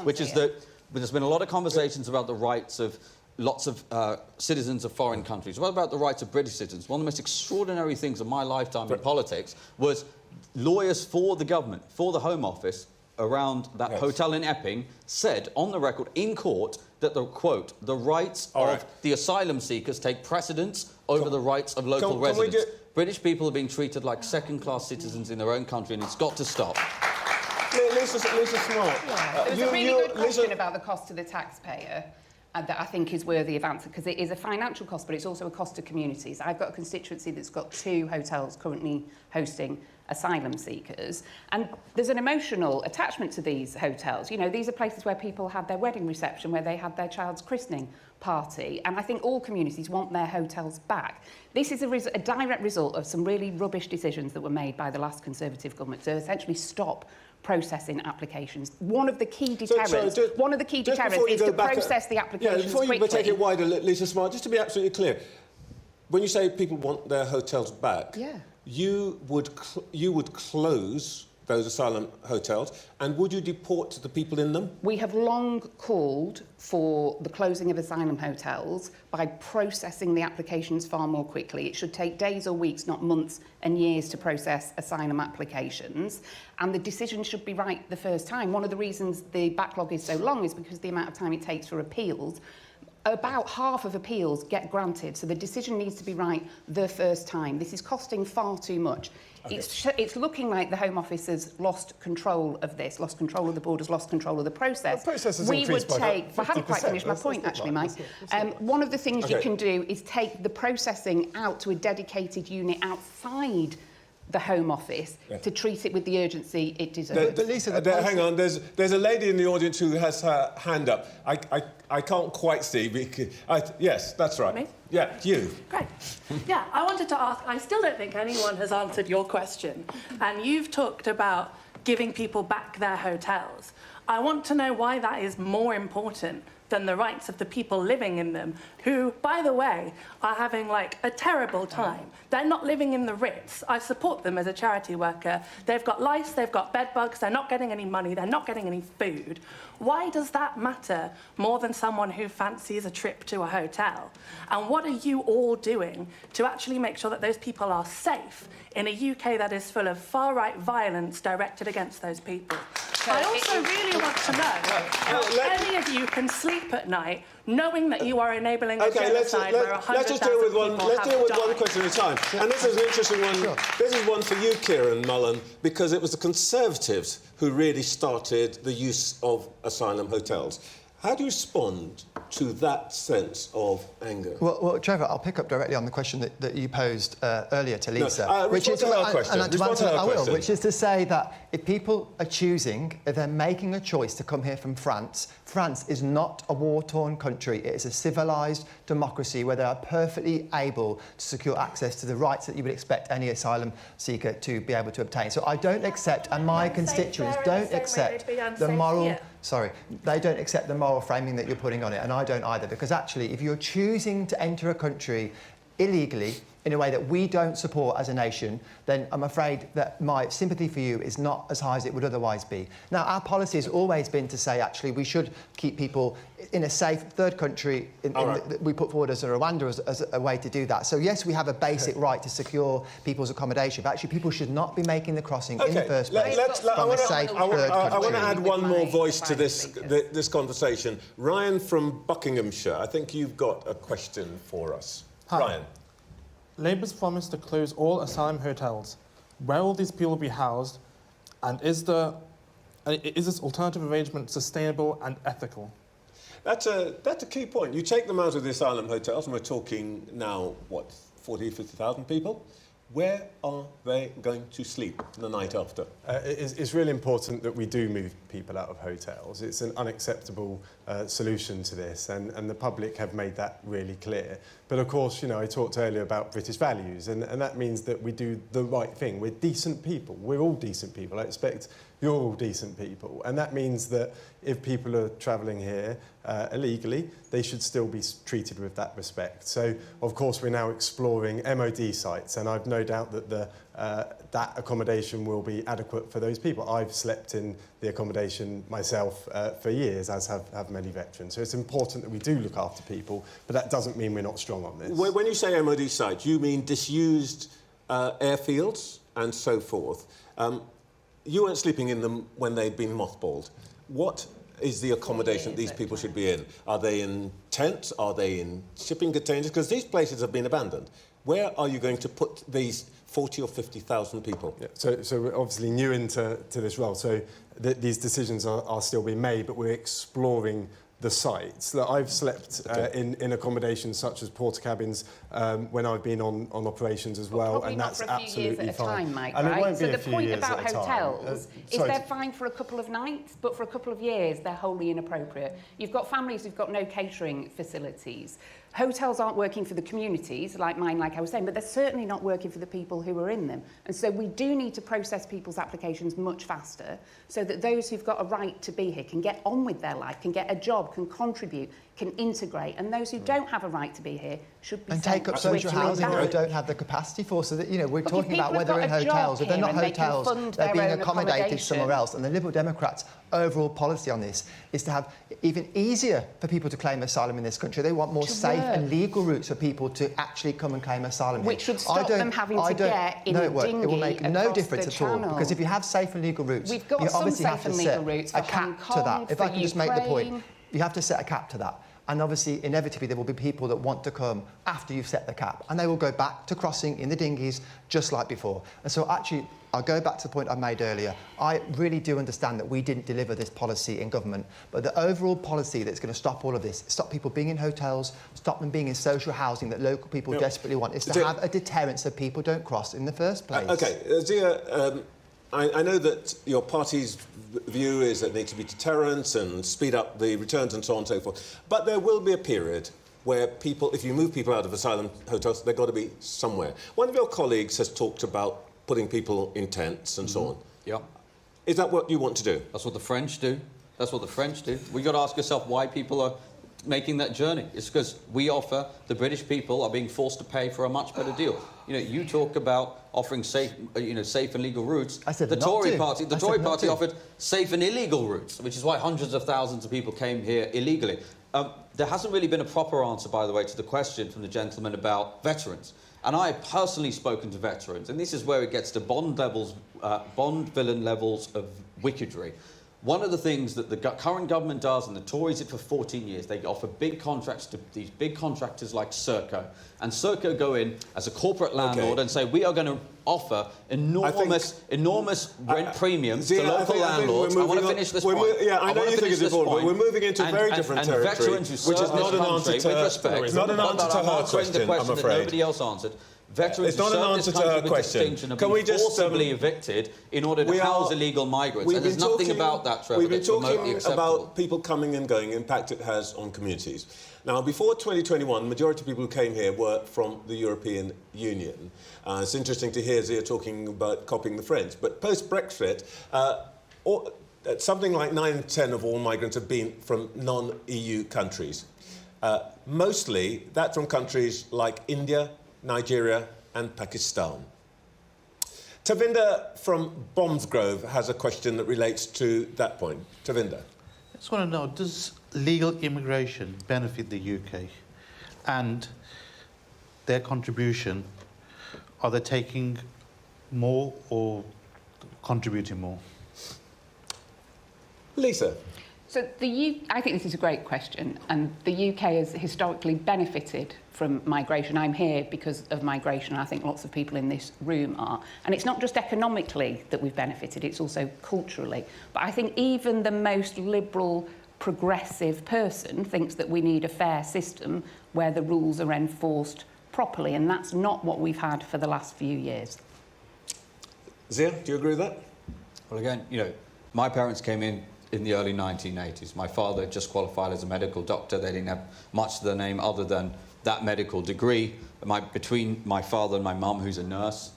Which is that there's been a lot of conversations about the rights of lots of citizens of foreign countries. What about the rights of British citizens? One of the most extraordinary things of my lifetime in politics was lawyers for the government, for the Home Office, around that hotel in Epping, said on the record in court that the, quote, the rights of the asylum seekers take precedence over the rights of local residents. British people are being treated like second-class citizens in their own country, and it's got to stop. Lisa Smart. There's a really good question about the cost to the taxpayer. That I think is worthy of answer, because it is a financial cost, but it's also a cost to communities. I've got a constituency that's got 2 hotels currently hosting asylum seekers, and there's an emotional attachment to these hotels. You know, these are places where people had their wedding reception, where they had their child's christening party, and I think all communities want their hotels back. This is a direct result of some really rubbish decisions that were made by the last Conservative government to essentially stop processing applications. One of the key deterrents, is to process the applications before quickly. You take it wider, Lisa Smart, just to be absolutely clear, when you say people want their hotels back, you would close those asylum hotels, and would you deport the people in them? We have long called for the closing of asylum hotels by processing the applications far more quickly. It should take days or weeks, not months and years, to process asylum applications, and the decision should be right the first time. One of the reasons the backlog is so long is because the amount of time it takes for appeals. About half of appeals get granted, so the decision needs to be right the first time. This is costing far too much. It's looking like the Home Office has lost control of this, lost control of the borders, lost control of the process. The process has we would take... I haven't quite finished my point, actually, Mike. One of the things you can do is take the processing out to a dedicated unit outside the Home Office to treat it with the urgency it deserves. But Lisa, hang on, there's a lady in the audience who has her hand up. I can't quite see. Yes, that's right. Me? Yeah, you. Great. Yeah, I wanted to ask, I still don't think anyone has answered your question. And you've talked about giving people back their hotels. I want to know why that is more important than the rights of the people living in them, who, by the way, are having, like, a terrible time. They're not living in the Ritz. I support them as a charity worker. They've got lice, they've got bed bugs, they're not getting any money, they're not getting any food. Why does that matter more than someone who fancies a trip to a hotel? And what are you all doing to actually make sure that those people are safe in a UK that is full of far-right violence directed against those people? I also really want to know how any of you can sleep at night knowing that you are enabling a genocide where 100,000 let's just deal with one. people Let's have deal with died. one question at a time. And this is an interesting one. Sure. This is one for you, Kieran, Mullan, because it was the Conservatives who really started the use of asylum hotels. How do you respond to that sense of anger? Well, Trevor, I'll pick up directly on the question that you posed earlier to Lisa. Which is her question. Which is to say that if people are choosing, if they're making a choice to come here from France, France is not a war-torn country. It is a civilised democracy where they are perfectly able to secure access to the rights that you would expect any asylum seeker to be able to obtain. So I don't accept, and my constituents don't accept the moral... Sorry, they don't accept the moral framing that you're putting on it, and I don't either, because actually, if you're choosing to enter a country illegally in a way that we don't support as a nation, then I'm afraid that my sympathy for you is not as high as it would otherwise be. Now, our policy has always been to say, actually, we should keep people in a safe third country that we put forward as a Rwanda as a way to do that. So, yes, we have a basic right to secure people's accommodation, but actually people should not be making the crossing in the first place from a safe third country. I want to add one more voice to this conversation. Ryan from Buckinghamshire, I think you've got a question for us. Hi. Ryan. Labour's promised to close all asylum hotels. Where will these people be housed? And is this alternative arrangement sustainable and ethical? That's a key point. You take them out of the asylum hotels, and we're talking now, what, 40,000, 50,000 people? Where are they going to sleep the night after? It's really important that we do move people out of hotels. It's an unacceptable solution to this, and the public have made that really clear. But of course, you know, I talked earlier about British values, and that means that we do the right thing. We're decent people. We're all decent people. I expect you're all decent people. And that means that if people are travelling here illegally, they should still be treated with that respect. So, of course, we're now exploring MOD sites, and I've no doubt that that accommodation will be adequate for those people. I've slept in the accommodation myself for years, as have many veterans. So it's important that we do look after people, but that doesn't mean we're not strong on this. When you say MOD sites, you mean disused airfields and so forth. You weren't sleeping in them when they'd been mothballed. What is the accommodation these people should be in? Are they in tents? Are they in shipping containers? Because these places have been abandoned. Where are you going to put these 40 or 50,000 people? Yeah, so we're obviously new into this role, so these decisions are still being made, but we're exploring the sites. I've slept in accommodations such as porter cabins when I've been on operations as well, and that's absolutely fine. Mike, and right? it won't be so a the few point years about at a time. hotels is they're fine for a couple of nights, but for a couple of years they're wholly inappropriate. You've got families who've got no catering facilities. Hotels aren't working for the communities, like mine, like I was saying, but they're certainly not working for the people who are in them. And so we do need to process people's applications much faster so that those who've got a right to be here can get on with their life, can get a job, can contribute, can integrate, and those who don't have a right to be here should be and take up social housing that they don't have the capacity for. So that, you know, we're talking about whether in hotels, if they're not hotels, they're being accommodated somewhere else. And the Liberal Democrats' overall policy on this is to have even easier for people to claim asylum in this country. They want more safe and legal routes for people to actually come and claim asylum. Which should stop them having to get in a dinghy. It will make no difference at all, channel. because if you have safe and legal routes, we've got you some obviously safe have to and set legal routes a cap to that. If I can just make the point, you have to set a cap to that. And obviously, inevitably, there will be people that want to come after you've set the cap, and they will go back to crossing in the dinghies just like before. And so actually, I'll go back to the point I made earlier. I really do understand that we didn't deliver this policy in government, but the overall policy that's going to stop all of this, stop people being in hotels, stop them being in social housing that local people desperately want, is to have a deterrent so people don't cross in the first place. OK, Zia, I know that your party's view is that there needs to be deterrence and speed up the returns and so on and so forth. But there will be a period where people, if you move people out of asylum hotels, they've got to be somewhere. One of your colleagues has talked about putting people in tents and so on. Yeah. Is that what you want to do? That's what the French do. That's what the French do. We've got to ask ourselves why people are making that journey. It's because we offer, the British people are being forced to pay for a much better deal. You know, you talk about offering safe, safe and legal routes. I said the Tory party offered safe and illegal routes, which is why hundreds of thousands of people came here illegally. There hasn't really been a proper answer, by the way, to the question from the gentleman about veterans. And I have personally spoken to veterans, and this is where it gets to Bond villain levels of wickedry. One of the things that the current government does, and the Tories did for 14 years, they offer big contracts to these big contractors like Serco. And Serco go in as a corporate landlord and say, we are going to offer enormous rent premiums to local landlords. I want to finish this point. I know you think it's important, but we're moving into a very different territory, which is not an answer to her question. It's not an answer to her question, I'm afraid. Nobody else answered. Veterans it's not an answer to her question. Can we just forcibly evicted in order to house illegal migrants? And there's nothing about that, Trevor, We've been that's remotely talking about people coming and going, impact it has on communities. Now, before 2021, the majority of people who came here were from the European Union. It's interesting to hear Zia talking about copying the French. But post-Brexit, something like 9 in 10 of all migrants have been from non-EU countries. Mostly, that's from countries like India, Nigeria and Pakistan. Tavinder from Bombsgrove has a question that relates to that point. Tavinder. I just want to know, does legal immigration benefit the UK? And their contribution, are they taking more or contributing more? Lisa. So I think this is a great question, and the UK has historically benefited from migration. I'm here because of migration, and I think lots of people in this room are. And it's not just economically that we've benefited, it's also culturally. But I think even the most liberal, progressive person thinks that we need a fair system where the rules are enforced properly, and that's not what we've had for the last few years. Zia, do you agree with that? Well, again, my parents came in the early 1980s. My father just qualified as a medical doctor. They didn't have much to their name other than that medical degree. Between my father and my mum, who's a nurse,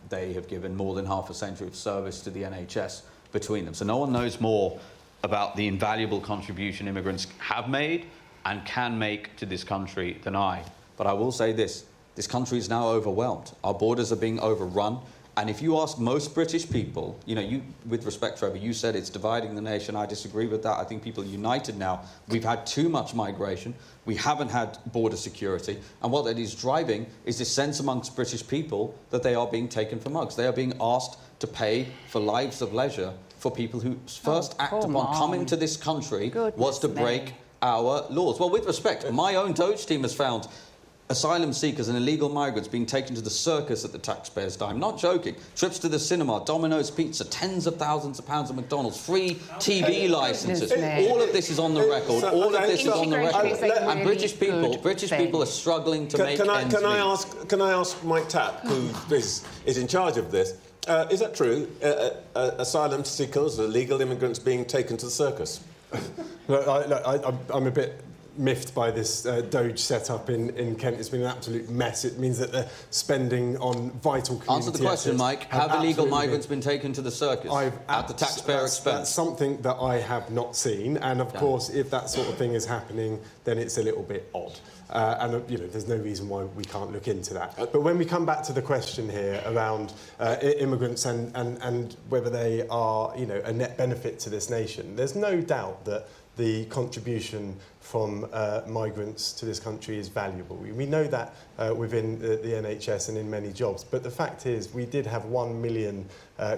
they have given more than half a century of service to the NHS between them. So no one knows more about the invaluable contribution immigrants have made and can make to this country than I. But I will say this country is now overwhelmed. Our borders are being overrun. And if you ask most British people, with respect, Trevor, you said it's dividing the nation. I disagree with that. I think people are united now. We've had too much migration. We haven't had border security. And what that is driving is this sense amongst British people that they are being taken for mugs. They are being asked to pay for lives of leisure for people whose first act upon coming to this country was to break our laws. Well, with respect, my own Doge team has found asylum seekers and illegal migrants being taken to the circus at the taxpayer's dime. Not joking. Trips to the cinema, Domino's Pizza, tens of thousands of pounds at McDonald's, free TV licences. All of this is on the record. All of this is on the record. And British people are struggling to make ends meet. Can I ask Mike Tapp, who is in charge of this, is that true? Asylum seekers, illegal immigrants being taken to the circus? I'm a bit miffed by this Doge setup in Kent. It's been an absolute mess. It means that they're spending on vital community Answer the question, assets. Mike. Have illegal migrants been taken to the circus at the taxpayer expense? That's something that I have not seen. And, of course, if that sort of thing is happening, then it's a little bit odd. there's no reason why we can't look into that. But when we come back to the question here around immigrants and whether they are, a net benefit to this nation, there's no doubt that the contribution from migrants to this country is valuable. We know that within the NHS and in many jobs, but the fact is we did have 1 million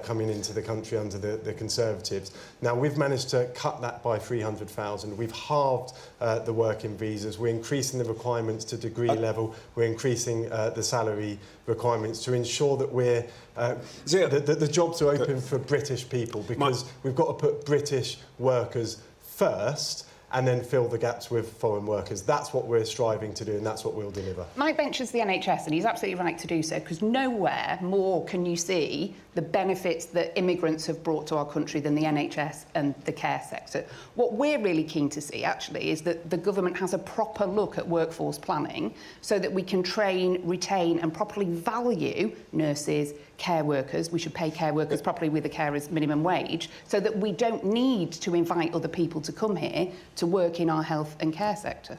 coming into the country under the Conservatives. Now we've managed to cut that by 300,000. We've halved the working visas. We're increasing the requirements to degree level. We're increasing the salary requirements to ensure that we're the jobs are open for British people, because we've got to put British workers first and then fill the gaps with foreign workers. That's what we're striving to do, and that's what we'll deliver. Mike benches the NHS, and he's absolutely right to do so, because nowhere more can you see the benefits that immigrants have brought to our country than the NHS and the care sector. What we're really keen to see, actually, is that the government has a proper look at workforce planning so that we can train, retain and properly value nurses, care workers. We should pay care workers properly with a carer's minimum wage, so that we don't need to invite other people to come here to work in our health and care sector.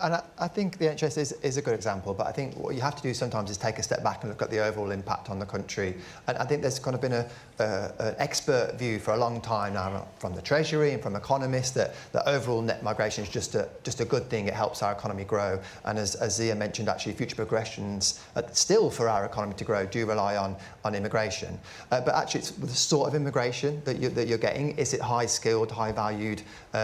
And I think the NHS is a good example, but I think what you have to do sometimes is take a step back and look at the overall impact on the country. And I think there's kind of been an expert view for a long time now from the Treasury and from economists that overall net migration is just a good thing. It helps our economy grow. And as Zia mentioned, actually, future progressions still for our economy to grow do rely on immigration. But actually, it's the sort of immigration that you're getting. Is it high-skilled, high-valued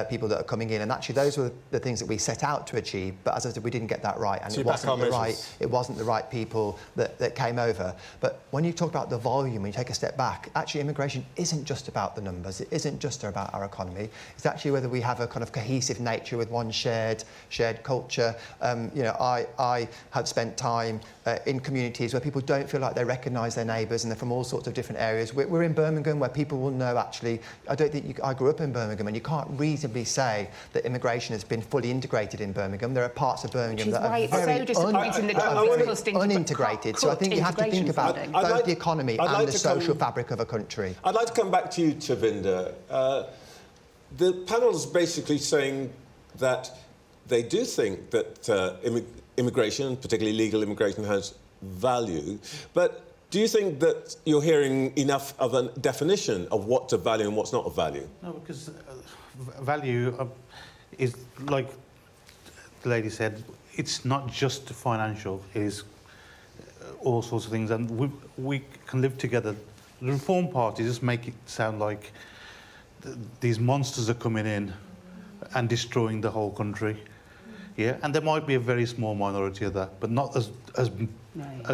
people that are coming in? And actually, those were the things that we set out to achieve. But as I said, we didn't get that right, and it wasn't the right people that came over. But when you talk about the volume, when you take a step back, actually immigration isn't just about the numbers. It isn't just about our economy. It's actually whether we have a kind of cohesive nature with one shared culture. I have spent time in communities where people don't feel like they recognise their neighbours, and they're from all sorts of different areas. We're in Birmingham, where people will know, actually, I grew up in Birmingham, and you can't reasonably say that immigration has been fully integrated in Birmingham. There are parts of Birmingham that are very unintegrated. So I think you have to think about both the economy and the social fabric of a country. I'd like to come back to you, Tavinder. The panel's basically saying that they do think that immigration, particularly legal immigration, has value, but do you think that you're hearing enough of a definition of what's of value and what's not of value? No, because value is, like the lady said, it's not just financial, it is all sorts of things, and we can live together. The Reform Party just make it sound like these monsters are coming in and destroying the whole country. Yeah, and there might be a very small minority of that, but not as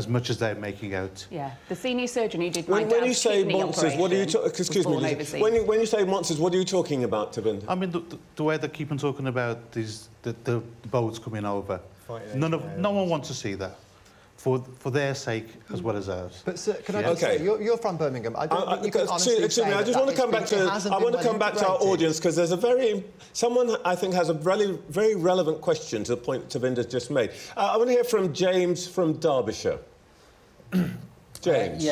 much as they're making out. Yeah, the senior surgeon who did when you say monsters, what are you excuse me, when you say monsters, what are you talking about, Tavinder? I mean, the way they keep on talking about these the boats coming over. No one wants to see that. For their sake as well as ours. But sir, can I just say, you're from Birmingham. I don't think you can honestly say I just want to come back to our audience, because there's someone I think has a very, very relevant question to the point Tavinder's just made. I want to hear from James from Derbyshire. James.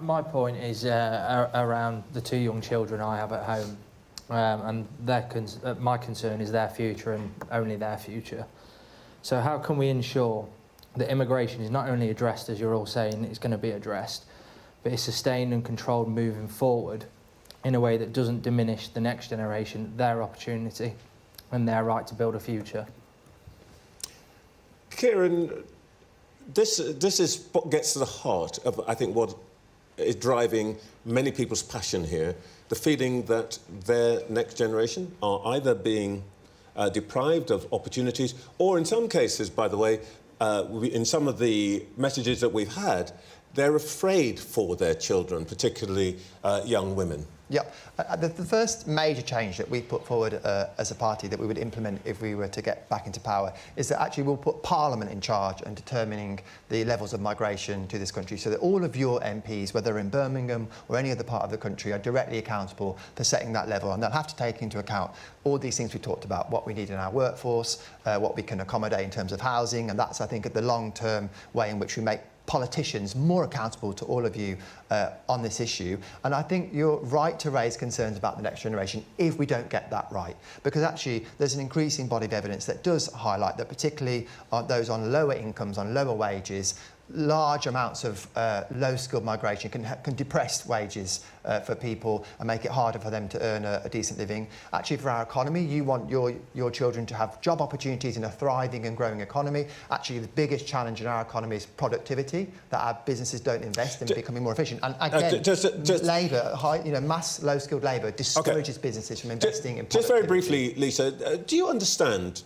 My point is around the 2 young children I have at home, and my concern is their future and only their future. So how can we ensure that immigration is not only addressed, as you're all saying, it's going to be addressed, but is sustained and controlled moving forward in a way that doesn't diminish the next generation, their opportunity and their right to build a future? Kieran, this is what gets to the heart of, I think, what is driving many people's passion here, the feeling that their next generation are either being deprived of opportunities, or in some cases, by the way, in some of the messages that we've had, they're afraid for their children, particularly young women. Yeah, the first major change that we put forward as a party that we would implement if we were to get back into power is that actually we'll put Parliament in charge and determining the levels of migration to this country, so that all of your MPs, whether in Birmingham or any other part of the country, are directly accountable for setting that level, and they'll have to take into account all these things we talked about, what we need in our workforce, what we can accommodate in terms of housing, and that's, I think, the long-term way in which we make politicians more accountable to all of you on this issue. And I think you're right to raise concerns about the next generation if we don't get that right. Because actually, there's an increasing body of evidence that does highlight that particularly those on lower incomes, on lower wages, large amounts of low-skilled migration can depress wages for people and make it harder for them to earn a decent living. Actually, for our economy, you want your children to have job opportunities in a thriving and growing economy. Actually, the biggest challenge in our economy is productivity, that our businesses don't invest in becoming more efficient. And again, labour, mass low-skilled labour discourages businesses from investing in productivity. Just very briefly, Lisa, do you understand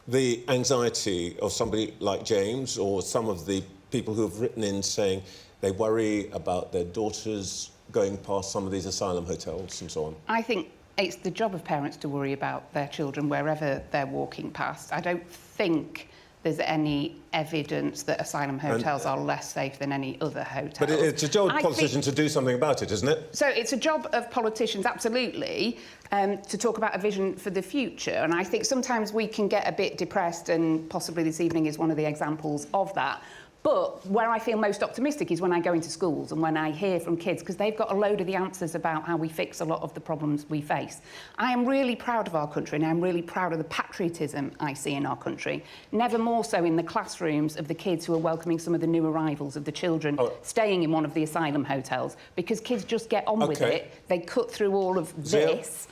the anxiety of somebody like James or some of the people who have written in saying they worry about their daughters going past some of these asylum hotels and so on? I think it's the job of parents to worry about their children wherever they're walking past. I don't think there's any evidence that asylum hotels are less safe than any other hotel. But it's a job of politicians to do something about it, isn't it? So it's a job of politicians, absolutely, to talk about a vision for the future. And I think sometimes we can get a bit depressed, and possibly this evening is one of the examples of that. But where I feel most optimistic is when I go into schools and when I hear from kids, because they've got a load of the answers about how we fix a lot of the problems we face. I am really proud of our country, and I'm really proud of the patriotism I see in our country. Never more so in the classrooms of the kids who are welcoming some of the new arrivals, of the children staying in one of the asylum hotels, because kids just get on with it. They cut through all of this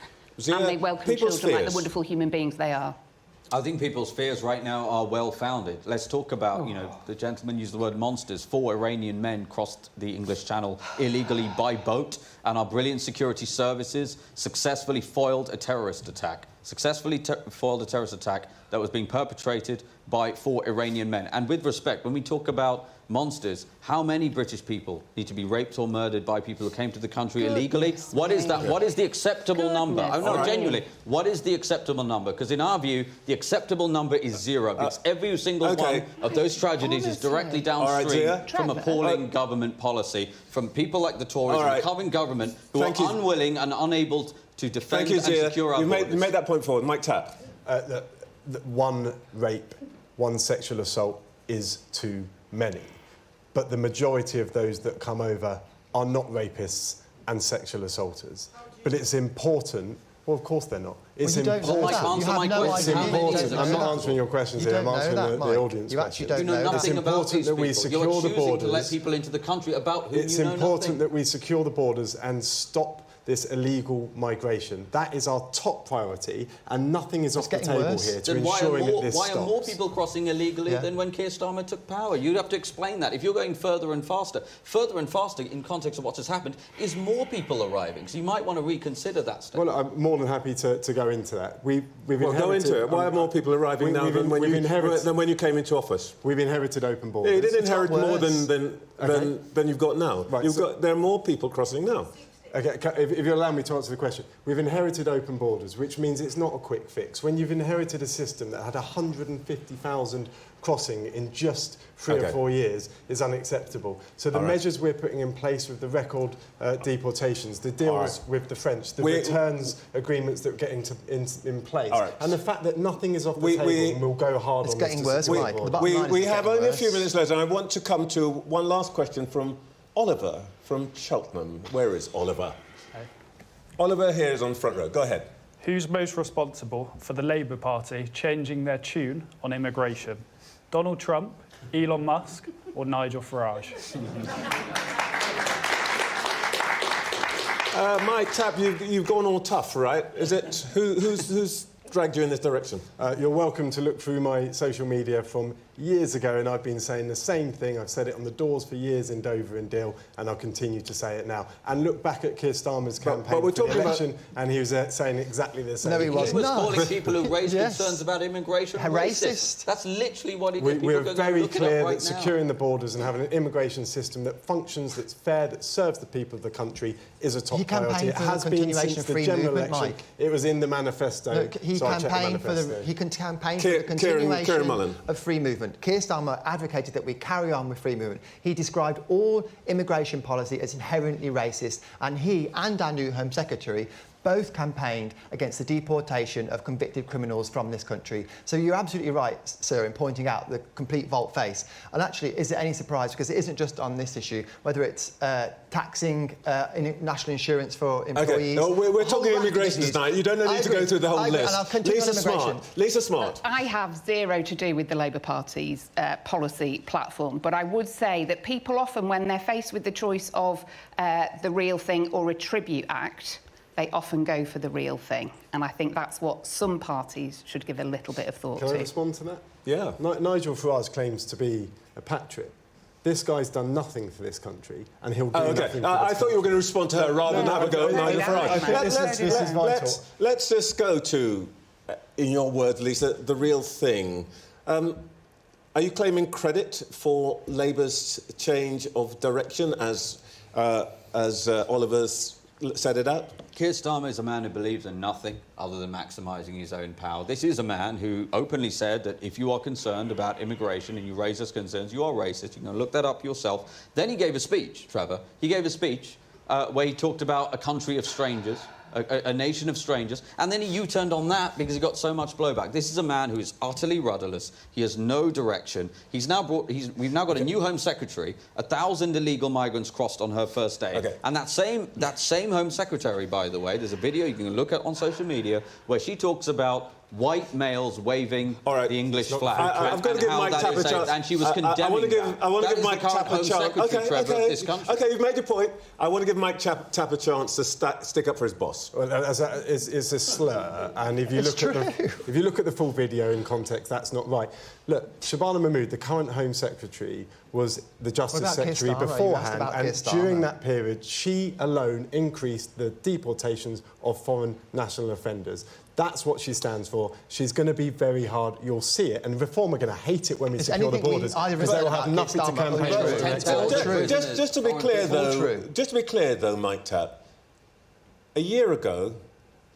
and they welcome children like the wonderful human beings they are. I think people's fears right now are well-founded. Let's talk about, you know, the gentleman used the word monsters. 4 Iranian men crossed the English Channel illegally by boat, and our brilliant security services successfully foiled a terrorist attack. Foiled a terrorist attack that was being perpetrated by 4 Iranian men. And with respect, when we talk about monsters, how many British people need to be raped or murdered by people who came to the country illegally? What is that? What is the acceptable number? Oh, no, genuinely, what is the acceptable number? Because in our view, the acceptable number is 0. Because every single one of those tragedies is directly downstream from appalling government policy, from people like the Tories and the current government who are unwilling and unable to defend and secure our borders. You made that point forward. Mike Tapp. One rape, one sexual assault is too many. But the majority of those that come over are not rapists and sexual assaulters. But it's important... Well, of course they're not. It's important. It's important. I'm not answering your questions here. I'm answering the audience questions. You know nothing about these people. We secure the borders. To let people into the country about whom it's you know important nothing. that we secure the borders and stop this illegal migration. That is our top priority, and nothing is off the table here to ensuring that this stops. Why are more people crossing illegally than when Keir Starmer took power? You'd have to explain that. If you're going further and faster in context of what has happened, is more people arriving. So you might want to reconsider that statement. Well, I'm more than happy to go into that. We've go into it. Why are more people arriving now than when you came into office? We've inherited open borders. Yeah, you didn't inherit more than you've got now. Right, there are more people crossing now. Okay, if you allow me to answer the question. We've inherited open borders, which means it's not a quick fix. When you've inherited a system that had 150,000 crossing in just 3 or 4 years is unacceptable. So the measures we're putting in place with the record deportations, the deals with the French, the returns agreements that are getting in place, and the fact that nothing is off the table and we'll go hard on this. It's getting worse, Mike. We have only a few minutes left, and I want to come to one last question from Oliver from Cheltenham. Where is Oliver? Hey. Oliver here is on the front row. Go ahead. Who's most responsible for the Labour Party changing their tune on immigration? Donald Trump, Elon Musk, or Nigel Farage? Mike Tapp, you've gone all tough, right? Is it? Who's dragged you in this direction? You're welcome to look through my social media from years ago, and I've been saying the same thing. I've said it on the doors for years in Dover and Deal, and I'll continue to say it now. And look back at Keir Starmer's campaign for the election, and he was saying exactly the same. No, he wasn't. He was calling people who raise concerns about immigration racist. That's literally what he did. We're very clear that securing the borders and having an immigration system that functions, that's fair, that serves the people of the country is a top priority. It has been since the general election. It was in the manifesto. Look, he campaigned for the continuation of free movement. Keir Starmer advocated that we carry on with free movement. He described all immigration policy as inherently racist, and he and our new Home Secretary both campaigned against the deportation of convicted criminals from this country. So you're absolutely right, sir, in pointing out the complete volte-face. And actually, is it any surprise, because it isn't just on this issue, whether it's taxing national insurance for employees... OK, no, we're talking immigration tonight. You don't need to go through the whole list. Lisa Smart. I have zero to do with the Labour Party's policy platform, but I would say that people often, when they're faced with the choice of the real thing or a tribute act, they often go for the real thing. And I think that's what some parties should give a little bit of thought to. Can I respond to that? Yeah. Nigel Farage claims to be a patriot. This guy's done nothing for this country, and he'll do nothing for I thought you were going to respond to her rather than have a go at Nigel Farage. I think this is vital. Let's just go to, in your words, Lisa, the real thing. Are you claiming credit for Labour's change of direction, as Oliver's set it out? Keir Starmer is a man who believes in nothing other than maximising his own power. This is a man who openly said that if you are concerned about immigration and you raise those concerns, you are racist. You can look that up yourself. Then he gave a speech, Trevor. He gave a speech where he talked about a country of strangers, a nation of strangers, and then he U-turned on that because he got so much blowback. This is a man who is utterly rudderless. He has no direction. We've now got a new Home Secretary. 1,000 illegal migrants crossed on her first day. Okay. And that same Home Secretary, by the way, there's a video you can look at on social media where she talks about white males waving the English flag. I've got to give Mike Tapp a chance. And she was condemning I want to give Mike Tapp a chance. OK, you've made your point. I want to give Mike Tapp a chance to stick up for his boss. Well, it's a slur, and if you look at the full video in context, that's not right. Look, Shabana Mahmood, the current Home Secretary, was the Justice Secretary beforehand, and during that period, she alone increased the deportations of foreign national offenders. That's what she stands for. She's going to be very hard. You'll see it. And Reform are going to hate it when we secure the borders, because they will have nothing to campaign for. Just to be clear, though, Mike Tapp, a year ago,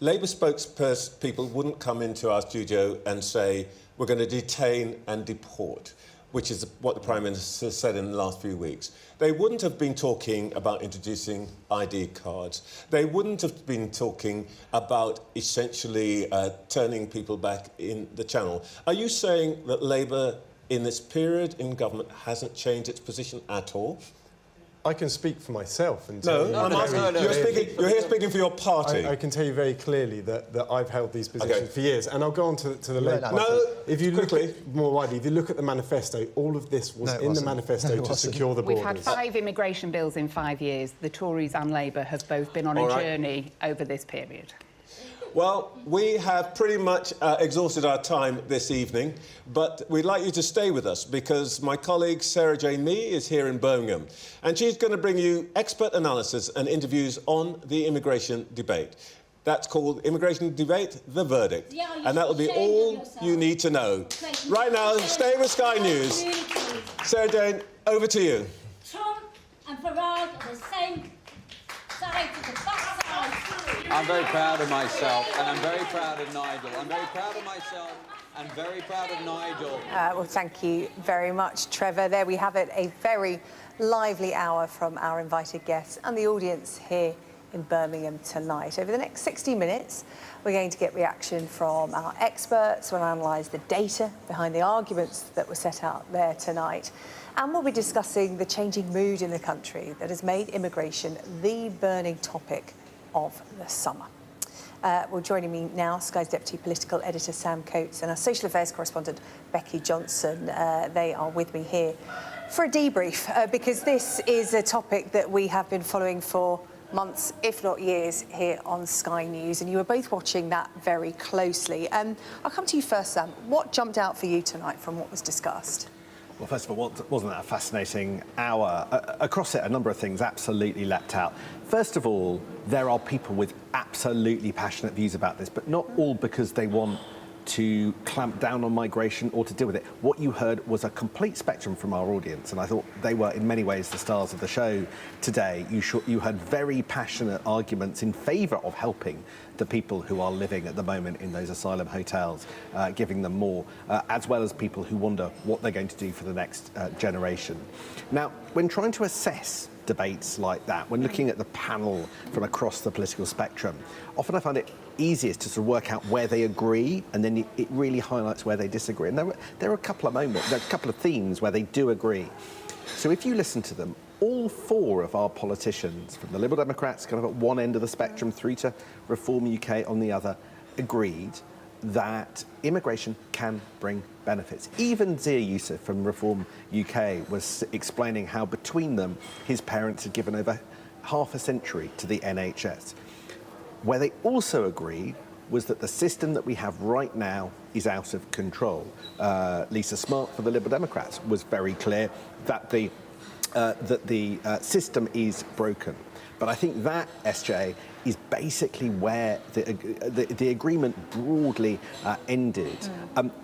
Labour spokespeople wouldn't come into our studio and say, we're going to detain and deport, which is what the Prime Minister said in the last few weeks. They wouldn't have been talking about introducing ID cards. They wouldn't have been talking about essentially turning people back in the Channel. Are you saying that Labour, in this period in government, hasn't changed its position at all? I can speak for myself and tell you... You're here speaking for your party. I can tell you very clearly that I've held these positions for years, and I'll go on to the Labour Party. No, if you look at more widely, if you look at the manifesto, all of this was in the manifesto to secure the borders. We've had 5 immigration bills in 5 years. The Tories and Labour have both been on a journey over this period. Well, we have pretty much exhausted our time this evening, but we'd like you to stay with us because my colleague Sarah-Jane Mee is here in Birmingham, and she's going to bring you expert analysis and interviews on the immigration debate. That's called Immigration Debate, The Verdict. And that will be all you need to know. Right now, stay with Sky News. Sarah-Jane, over to you. Trump and Farage are the same side to the backside. I'm very proud of myself, and I'm very proud of Nigel. I'm very proud of myself and very proud of Nigel. Well, thank you very much, Trevor. There we have it, a very lively hour from our invited guests and the audience here in Birmingham tonight. Over the next 60 minutes, we're going to get reaction from our experts. We'll analyse the data behind the arguments that were set out there tonight. And we'll be discussing the changing mood in the country that has made immigration the burning topic of the summer. Well, joining me now, Sky's Deputy Political Editor Sam Coates and our Social Affairs Correspondent Becky Johnson. They are with me here for a debrief because this is a topic that we have been following for months, if not years, here on Sky News, and you were both watching that very closely. I'll come to you first, Sam. What jumped out for you tonight from what was discussed? Well, first of all, wasn't that a fascinating hour? Across it, a number of things absolutely leapt out. First of all, there are people with absolutely passionate views about this, but not all because they want to clamp down on migration or to deal with it. What you heard was a complete spectrum from our audience, and I thought they were in many ways the stars of the show today. You heard very passionate arguments in favour of helping the people who are living at the moment in those asylum hotels, giving them more, as well as people who wonder what they're going to do for the next generation. Now, when trying to assess debates like that, when looking at the panel from across the political spectrum, often I find it easiest to sort of work out where they agree, and then it really highlights where they disagree. And there are a couple of moments, there are a couple of themes where they do agree. So if you listen to them, all four of our politicians, from the Liberal Democrats kind of at one end of the spectrum through to Reform UK on the other, agreed that immigration can bring benefits. Even Yusuf from Reform UK was explaining how between them his parents had given over half a century to the NHS. Where they also agreed was that the system that we have right now is out of control. Lisa Smart for the Liberal Democrats was very clear that the system is broken. But I think that, SJ, is basically where the agreement broadly ended.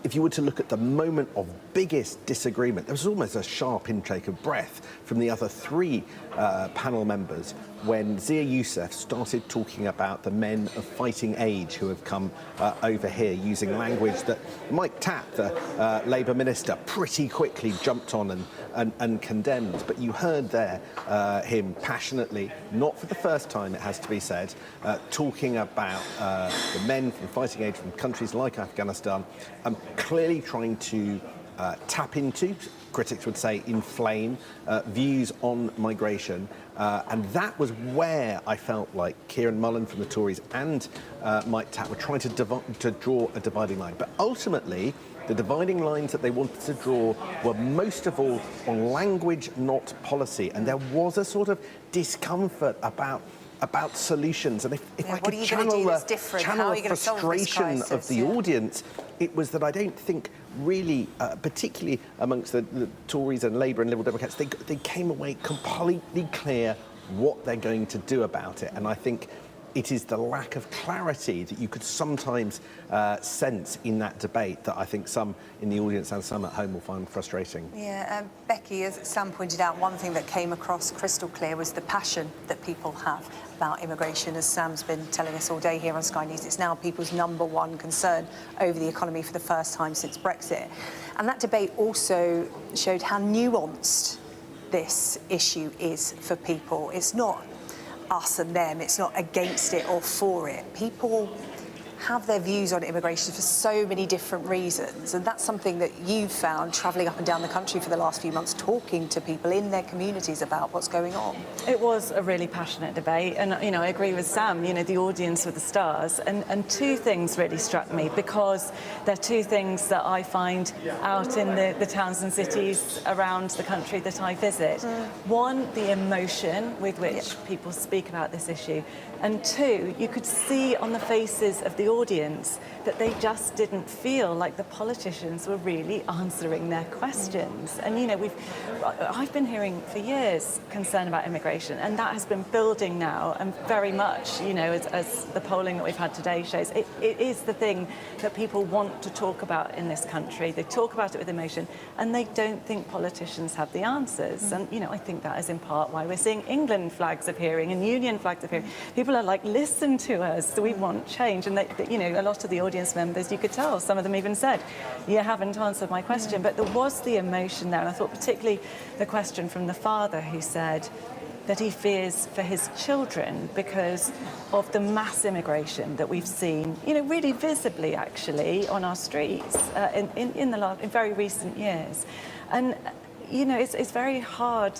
If you were to look at the moment of biggest disagreement, there was almost a sharp intake of breath from the other three panel members when Yusuf started talking about the men of fighting age who have come over here, using language that Mike Tapp, the Labour minister, pretty quickly jumped on and condemned. But you heard there him passionately, not for the first time it has to be said, talking about the men from fighting age from countries like Afghanistan, clearly trying to tap into, critics would say inflame, views on migration. And that was where I felt like Kieran Mullan from the Tories and Mike Tapp were trying to draw a dividing line. But ultimately, the dividing lines that they wanted to draw were most of all on language, not policy. And there was a sort of discomfort about solutions. And if I could channel the frustration of the audience, it was that I don't think really, particularly amongst the Tories and Labour and Liberal Democrats, they came away completely clear what they're going to do about it. And I think it is the lack of clarity that you could sometimes sense in that debate that I think some in the audience and some at home will find frustrating. Yeah, Becky, as Sam pointed out, one thing that came across crystal clear was the passion that people have about immigration. As Sam's been telling us all day here on Sky News, it's now people's #1 concern over the economy for the first time since Brexit. And that debate also showed how nuanced this issue is for people. It's not us and them, it's not against it or for it. People have their views on immigration for so many different reasons, and that's something that you've found travelling up and down the country for the last few months, talking to people in their communities about what's going on. It was a really passionate debate, and I agree with Sam, the audience were the stars, and two things really struck me, because they're two things that I find out in the towns and cities around the country that I visit. One, the emotion with which people speak about this issue, and two, you could see on the faces of the audience that they just didn't feel like the politicians were really answering their questions. And I've been hearing for years concern about immigration, and that has been building now, and very much, as the polling that we've had today shows, it is the thing that people want to talk about in this country. They talk about it with emotion, and they don't think politicians have the answers. And I think that is in part why we're seeing England flags appearing and Union flags appearing. People are like, listen to us, we want change. And a lot of the audience members, you could tell, some of them even said, you haven't answered my question. But there was the emotion there, and I thought particularly the question from the father who said that he fears for his children because of the mass immigration that we've seen, really visibly actually on our streets in very recent years. And it's very hard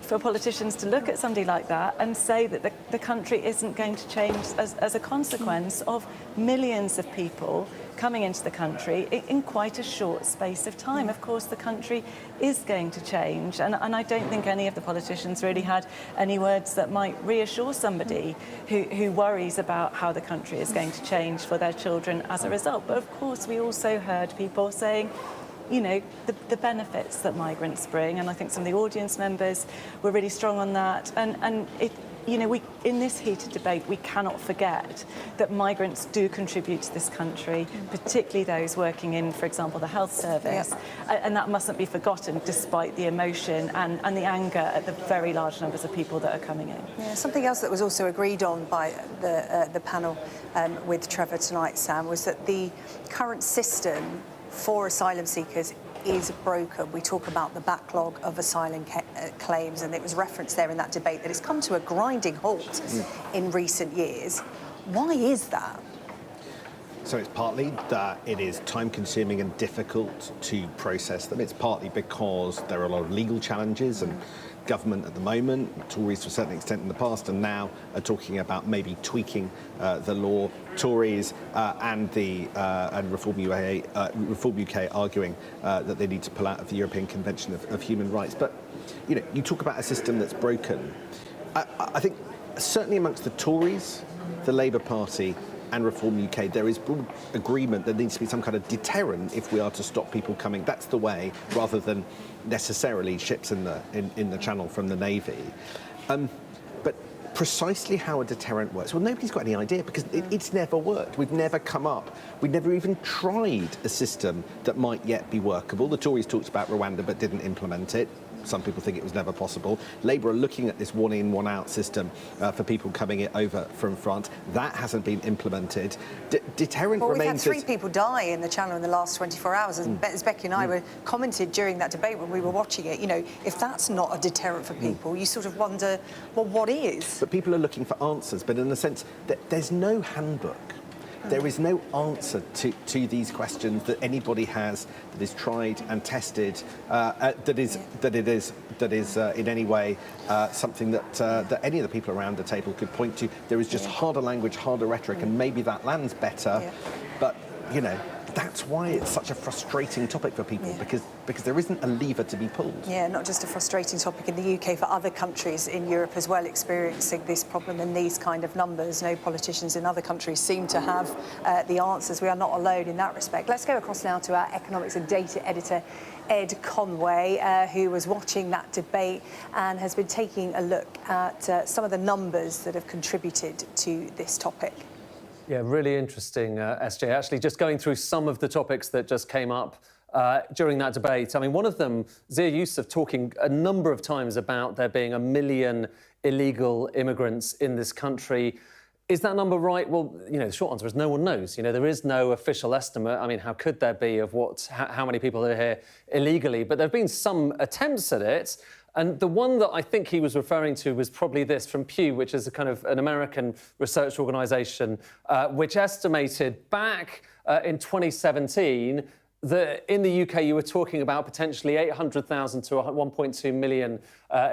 for politicians to look at somebody like that and say that the country isn't going to change as a consequence of millions of people coming into the country in quite a short space of time. Of course, the country is going to change, and I don't think any of the politicians really had any words that might reassure somebody who worries about how the country is going to change for their children as a result. But of course, we also heard people saying, the benefits that migrants bring, and I think some of the audience members were really strong on that. And in this heated debate, we cannot forget that migrants do contribute to this country, particularly those working in, for example, the health service. And that mustn't be forgotten, despite the emotion and the anger at the very large numbers of people that are coming in. Yeah, something else that was also agreed on by the panel with Trevor tonight, Sam, was that the current system for asylum seekers is broken. We talk about the backlog of asylum claims, and it was referenced there in that debate that it's come to a grinding halt in recent years. Why is that? So it's partly that it is time-consuming and difficult to process them. It's partly because there are a lot of legal challenges, and government at the moment, Tories to a certain extent in the past, and now are talking about maybe tweaking the law. Tories and Reform UK arguing that they need to pull out of the European Convention of Human Rights. But you talk about a system that's broken. I think certainly amongst the Tories, the Labour Party, and Reform UK, there is broad agreement there needs to be some kind of deterrent if we are to stop people coming. That's the way, rather than necessarily ships in the Channel from the Navy. But precisely how a deterrent works, well, nobody's got any idea, because it's never worked. We've never even tried a system that might yet be workable. The Tories talked about Rwanda but didn't implement it. Some people think it was never possible. Labour are looking at this one-in, one-out system for people coming over from France. That hasn't been implemented. Deterrent remains... We've had 3 people die in the Channel in the last 24 hours. As Becky and I were commented during that debate when we were watching it, if that's not a deterrent for people, you sort of wonder, well, what is? But people are looking for answers, but in the sense that there's no handbook. There is no answer to these questions that anybody has that is tried and tested, that is in any way something that any of the people around the table could point to. There is just harder language, harder rhetoric, and maybe that lands better. But that's why it's such a frustrating topic for people, because there isn't a lever to be pulled. Yeah, not just a frustrating topic in the UK, for other countries in Europe as well experiencing this problem in these kind of numbers. No politicians in other countries seem to have the answers. We are not alone in that respect. Let's go across now to our economics and data editor, Ed Conway, who was watching that debate and has been taking a look at some of the numbers that have contributed to this topic. Yeah, really interesting, SJ. Actually, just going through some of the topics that just came up during that debate. I mean, one of them, Yusuf talking a number of times about there being 1 million illegal immigrants in this country. Is that number right? Well, the short answer is no one knows. There is no official estimate. I mean, how could there be of how many people are here illegally? But there have been some attempts at it. And the one that I think he was referring to was probably this from Pew, which is a kind of an American research organisation, which estimated back in 2017 that in the UK you were talking about potentially 800,000 to 1.2 million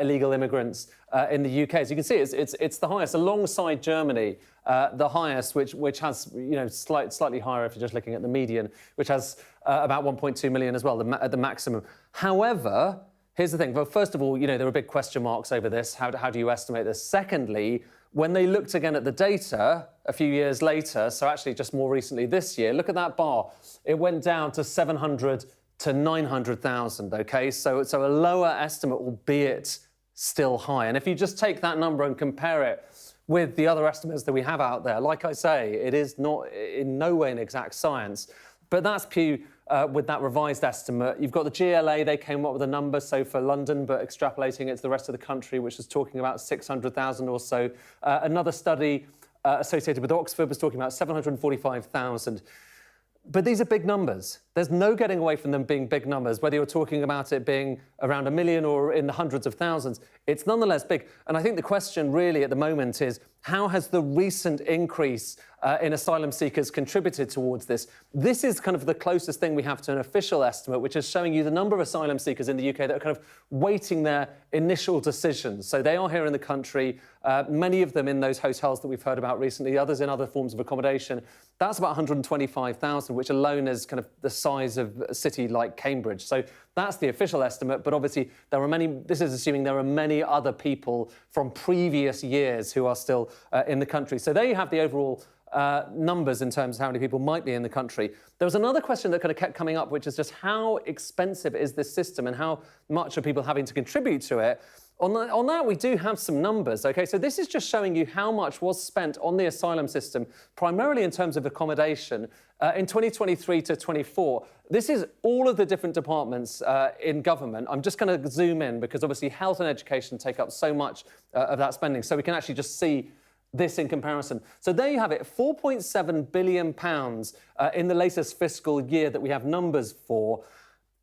illegal immigrants in the UK. As you can see, it's the highest, alongside Germany, the highest, which has slightly higher if you're just looking at the median, which has about 1.2 million as well, at the maximum. However, here's the thing. Well, first of all, there are big question marks over this. How do you estimate this? Secondly, when they looked again at the data a few years later, so actually just more recently this year, look at that bar. It went down to 700 to 900,000, OK? So a lower estimate, albeit still high. And if you just take that number and compare it with the other estimates that we have out there, like I say, it is not in no way an exact science. But that's Pew with that revised estimate. You've got the GLA, they came up with a number, so for London, but extrapolating it to the rest of the country, which is talking about 600,000 or so. Another study associated with Oxford was talking about 745,000. But these are big numbers. There's no getting away from them being big numbers, whether you're talking about it being around 1 million or in the hundreds of thousands. It's nonetheless big. And I think the question really at the moment is, how has the recent increase in asylum seekers contributed towards this? This is kind of the closest thing we have to an official estimate, which is showing you the number of asylum seekers in the UK that are kind of waiting their initial decisions. So they are here in the country, many of them in those hotels that we've heard about recently, others in other forms of accommodation. That's about 125,000, which alone is kind of the size of a city like Cambridge. So that's the official estimate, but obviously there are many, this is assuming there are many other people from previous years who are still in the country. So there you have the overall numbers in terms of how many people might be in the country. There was another question that kind of kept coming up, which is just how expensive is this system and how much are people having to contribute to it? On that, we do have some numbers, OK? So this is just showing you how much was spent on the asylum system, primarily in terms of accommodation, in 2023 to 24. This is all of the different departments in government. I'm just going to zoom in because obviously health and education take up so much of that spending, so we can actually just see this in comparison. So there you have it, £4.7 billion in the latest fiscal year that we have numbers for.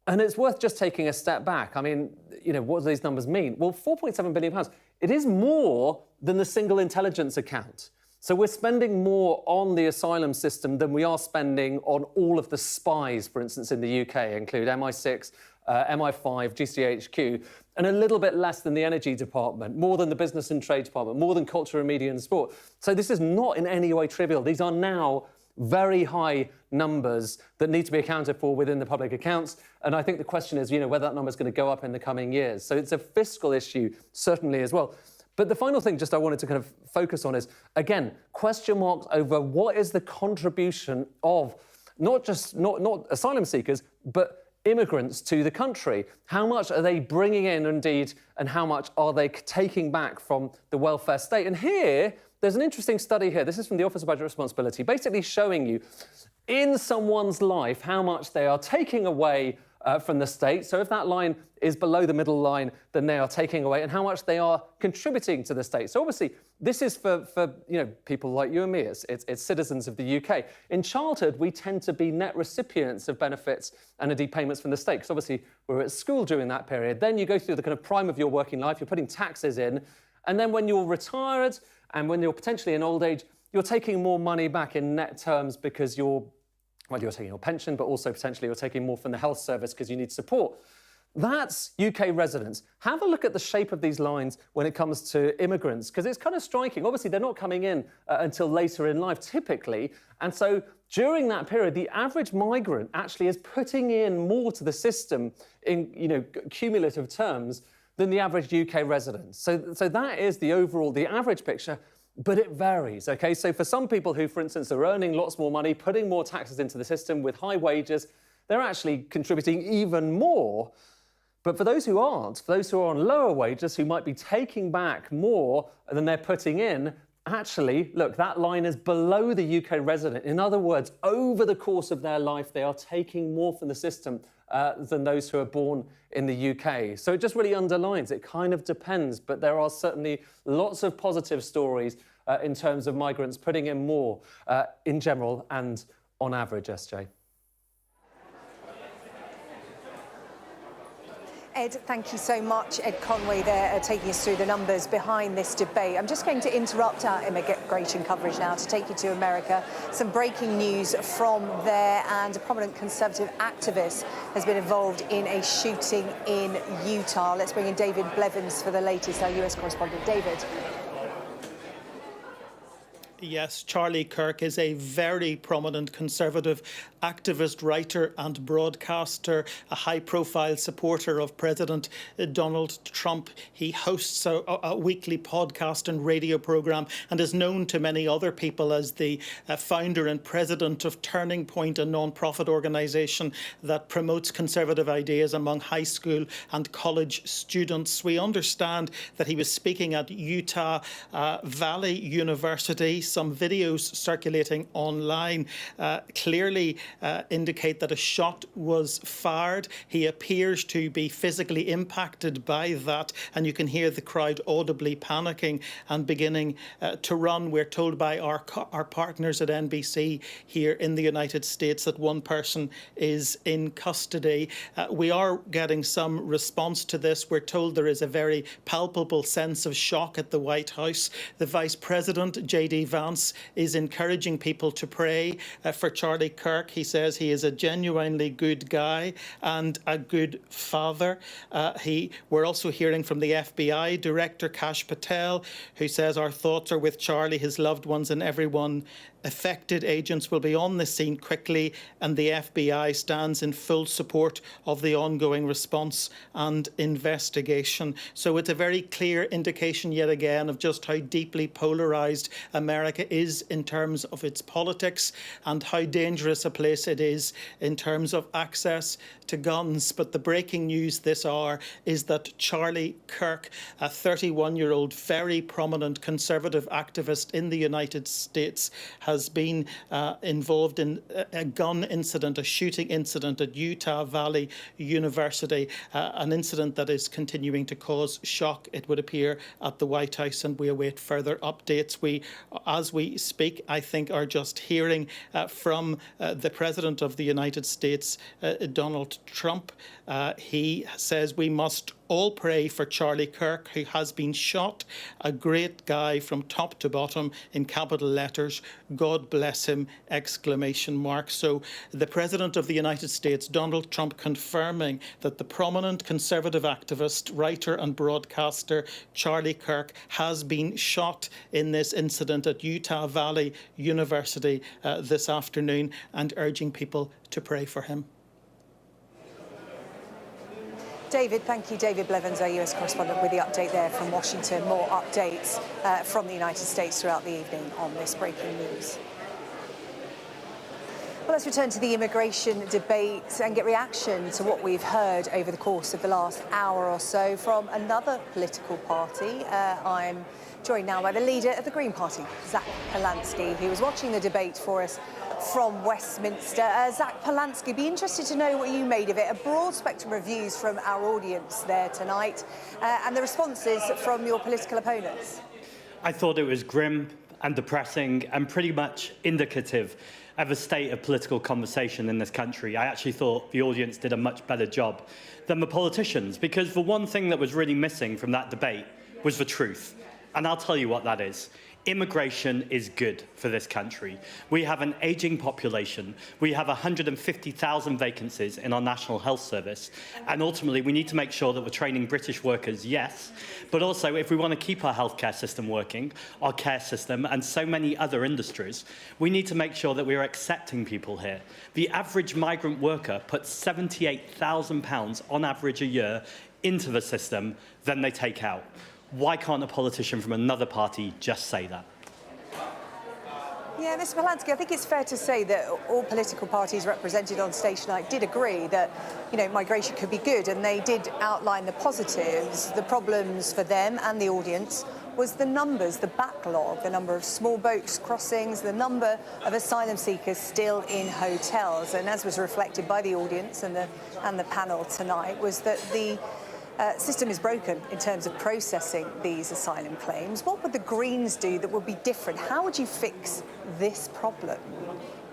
And it's worth just taking a step back. I mean, you know, what do these numbers mean? Well, £4.7 billion, it is more than the single intelligence account. So we're spending more on the asylum system than we are spending on all of the spies, for instance, in the UK, include MI6, MI5, GCHQ, and a little bit less than the Energy Department, more than the Business and Trade Department, more than Culture and Media and Sport. So this is not in any way trivial. These are now very high numbers that need to be accounted for within the public accounts. And I think the question is, you know, whether that number is going to go up in the coming years. So it's a fiscal issue, certainly, as well. But the final thing just I wanted to kind of focus on is, again, question marks over what is the contribution of not asylum seekers, but immigrants to the country. How much are they bringing in, indeed, and how much are they taking back from the welfare state? And here, there's an interesting study here. This is from the Office of Budget Responsibility, basically showing you in someone's life how much they are taking away from the state. So if that line is below the middle line, then they are taking away, and how much they are contributing to the state. So obviously, this is for you know, people like you and me. It's citizens of the UK. In childhood, we tend to be net recipients of benefits and indeed payments from the state, because obviously we're at school during that period. Then you go through the kind of prime of your working life, you're putting taxes in, and then when you're retired and when you're potentially in old age, you're taking more money back in net terms because you're taking your pension, but also potentially you're taking more from the health service because you need support. That's UK residents. Have a look at the shape of these lines when it comes to immigrants, because it's kind of striking. Obviously, they're not coming in until later in life, typically. And so during that period, the average migrant actually is putting in more to the system in, you know, cumulative terms than the average UK resident. So that is the overall, the average picture, but it varies, OK? So for some people who, for instance, are earning lots more money, putting more taxes into the system with high wages, they're actually contributing even more. But for those who aren't, for those who are on lower wages, who might be taking back more than they're putting in, actually, look, that line is below the UK resident. In other words, over the course of their life, they are taking more from the system than those who are born in the UK. So it just really underlines, it kind of depends, but there are certainly lots of positive stories in terms of migrants putting in more in general and on average, SJ. Ed, thank you so much. Ed Conway there taking us through the numbers behind this debate. I'm just going to interrupt our immigration coverage now to take you to America. Some breaking news from there, and a prominent Conservative activist has been involved in a shooting in Utah. Let's bring in David Blevins for the latest, our US correspondent. David. Yes, Charlie Kirk is a very prominent Conservative activist, writer and broadcaster, a high-profile supporter of President Donald Trump. He hosts a weekly podcast and radio programme and is known to many other people as the founder and president of Turning Point, a non-profit organisation that promotes conservative ideas among high school and college students. We understand that he was speaking at Utah Valley University. Some videos circulating online clearly indicate that a shot was fired. He appears to be physically impacted by that, and you can hear the crowd audibly panicking and beginning to run. We're told by our partners at NBC here in the United States that one person is in custody. We are getting some response to this. We're told there is a very palpable sense of shock at the White House. The Vice President, J.D. Vance, is encouraging people to pray for Charlie Kirk. He says he is a genuinely good guy and a good father. We're also hearing from the FBI Director Kash Patel, who says our thoughts are with Charlie, his loved ones and everyone affected. Agents will be on the scene quickly, and the FBI stands in full support of the ongoing response and investigation. So it's a very clear indication yet again of just how deeply polarised America is in terms of its politics and how dangerous a place it is in terms of access to guns. But the breaking news this hour is that Charlie Kirk, a 31-year-old, very prominent conservative activist in the United States, has been involved in a gun incident, a shooting incident at Utah Valley University, an incident that is continuing to cause shock, it would appear, at the White House, and we await further updates. We as we speak, I think, are just hearing from the President of the United States, Donald Trump. He says we must all pray for Charlie Kirk, who has been shot. A great guy from top to bottom in capital letters. God bless him! Exclamation mark. So the President of the United States, Donald Trump, confirming that the prominent conservative activist, writer and broadcaster Charlie Kirk has been shot in this incident at Utah Valley University this afternoon, and urging people to pray for him. David, thank you. David Blevins, our US correspondent, with the update there from Washington. More updates from the United States throughout the evening on this breaking news. Well, let's return to the immigration debate and get reaction to what we've heard over the course of the last hour or so from another political party. I'm joined now by the leader of the Green Party, Zach Polansky, who was watching the debate for us from Westminster. Zach Polansky, be interested to know what you made of it. A broad spectrum of views from our audience there tonight, and the responses from your political opponents. I thought it was grim and depressing and pretty much indicative of a state of political conversation in this country. I actually thought the audience did a much better job than the politicians, because the one thing that was really missing from that debate was the truth. And I'll tell you what that is. Immigration is good for this country. We have an ageing population. We have 150,000 vacancies in our National Health Service. And ultimately, we need to make sure that we're training British workers, yes, but also if we want to keep our healthcare system working, our care system, and so many other industries, we need to make sure that we are accepting people here. The average migrant worker puts £78,000 on average a year into the system, then they take out. Why can't a politician from another party just say that? Yeah, Mr. Polansky, I think it's fair to say that all political parties represented on stage tonight did agree that, you know, migration could be good, and they did outline the positives. The problems for them and the audience was the numbers, the backlog, the number of small boats crossings, the number of asylum seekers still in hotels. And as was reflected by the audience and the panel tonight, was that the system is broken in terms of processing these asylum claims. What would the Greens do that would be different? How would you fix this problem?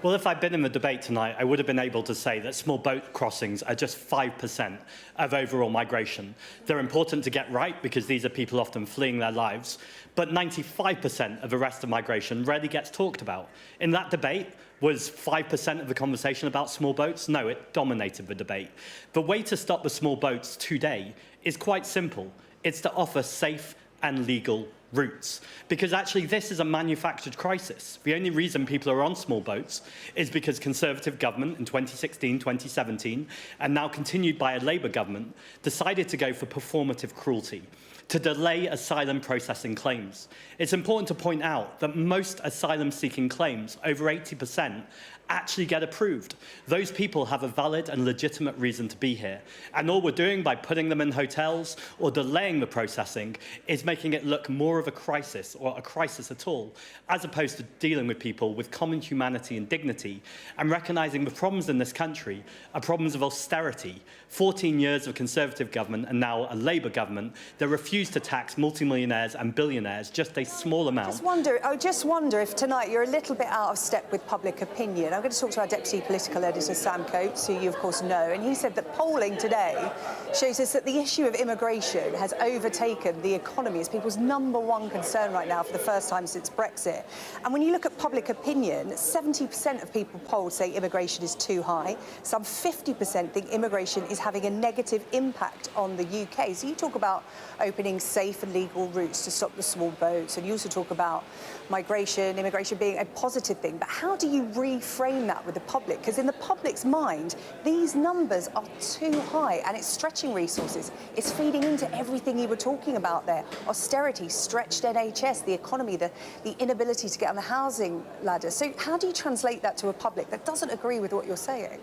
Well, if I'd been in the debate tonight, I would have been able to say that small boat crossings are just 5% of overall migration. They're important to get right because these are people often fleeing their lives, but 95% of the rest of migration rarely gets talked about. In that debate, was 5% of the conversation about small boats? No, it dominated the debate. The way to stop the small boats today is quite simple. It's to offer safe and legal routes. Because actually this is a manufactured crisis. The only reason people are on small boats is because Conservative government in 2016, 2017, and now continued by a Labour government, decided to go for performative cruelty, to delay asylum processing claims. It's important to point out that most asylum-seeking claims, over 80%, actually get approved. Those people have a valid and legitimate reason to be here. And all we're doing by putting them in hotels or delaying the processing is making it look more of a crisis, or a crisis at all, as opposed to dealing with people with common humanity and dignity and recognising the problems in this country are problems of austerity. 14 years of Conservative government and now a Labour government that refuse to tax multimillionaires and billionaires just a small amount. I just wonder if tonight you're a little bit out of step with public opinion. I'm going to talk to our Deputy Political Editor, Sam Coates, who you, of course, know, and he said that polling today shows us that the issue of immigration has overtaken the economy as people's #1 concern right now for the first time since Brexit. And when you look at public opinion, 70% of people polled say immigration is too high. Some 50% think immigration is having a negative impact on the UK. So you talk about opening safe and legal routes to stop the small boats, and you also talk about immigration being a positive thing. But how do you reframe that with the public? Because in the public's mind, these numbers are too high, and it's stretching resources. It's feeding into everything you were talking about there. Austerity, stretched NHS, the economy, the inability to get on the housing ladder. So how do you translate that to a public that doesn't agree with what you're saying?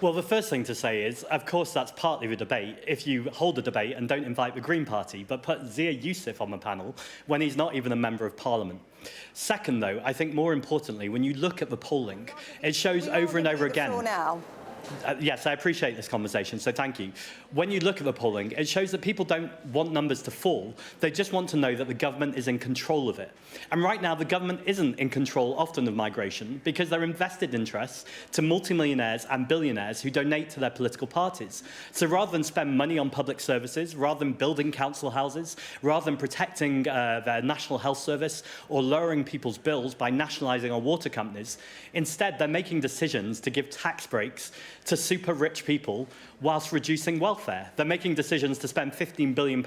Well, the first thing to say is, of course, that's partly the debate if you hold a debate and don't invite the Green Party, but put Zia Yusuf on the panel when he's not even a member of Parliament. Second, though, I think more importantly, when you look at the polling, it shows over and over again. Now. Yes, I appreciate this conversation, so thank you. When you look at the polling, it shows that people don't want numbers to fall. They just want to know that the government is in control of it. And right now, the government isn't in control often of migration because they're invested interests to multimillionaires and billionaires who donate to their political parties. So rather than spend money on public services, rather than building council houses, rather than protecting their National Health Service or lowering people's bills by nationalising our water companies, instead they're making decisions to give tax breaks to super rich people whilst reducing welfare. They're making decisions to spend £15 billion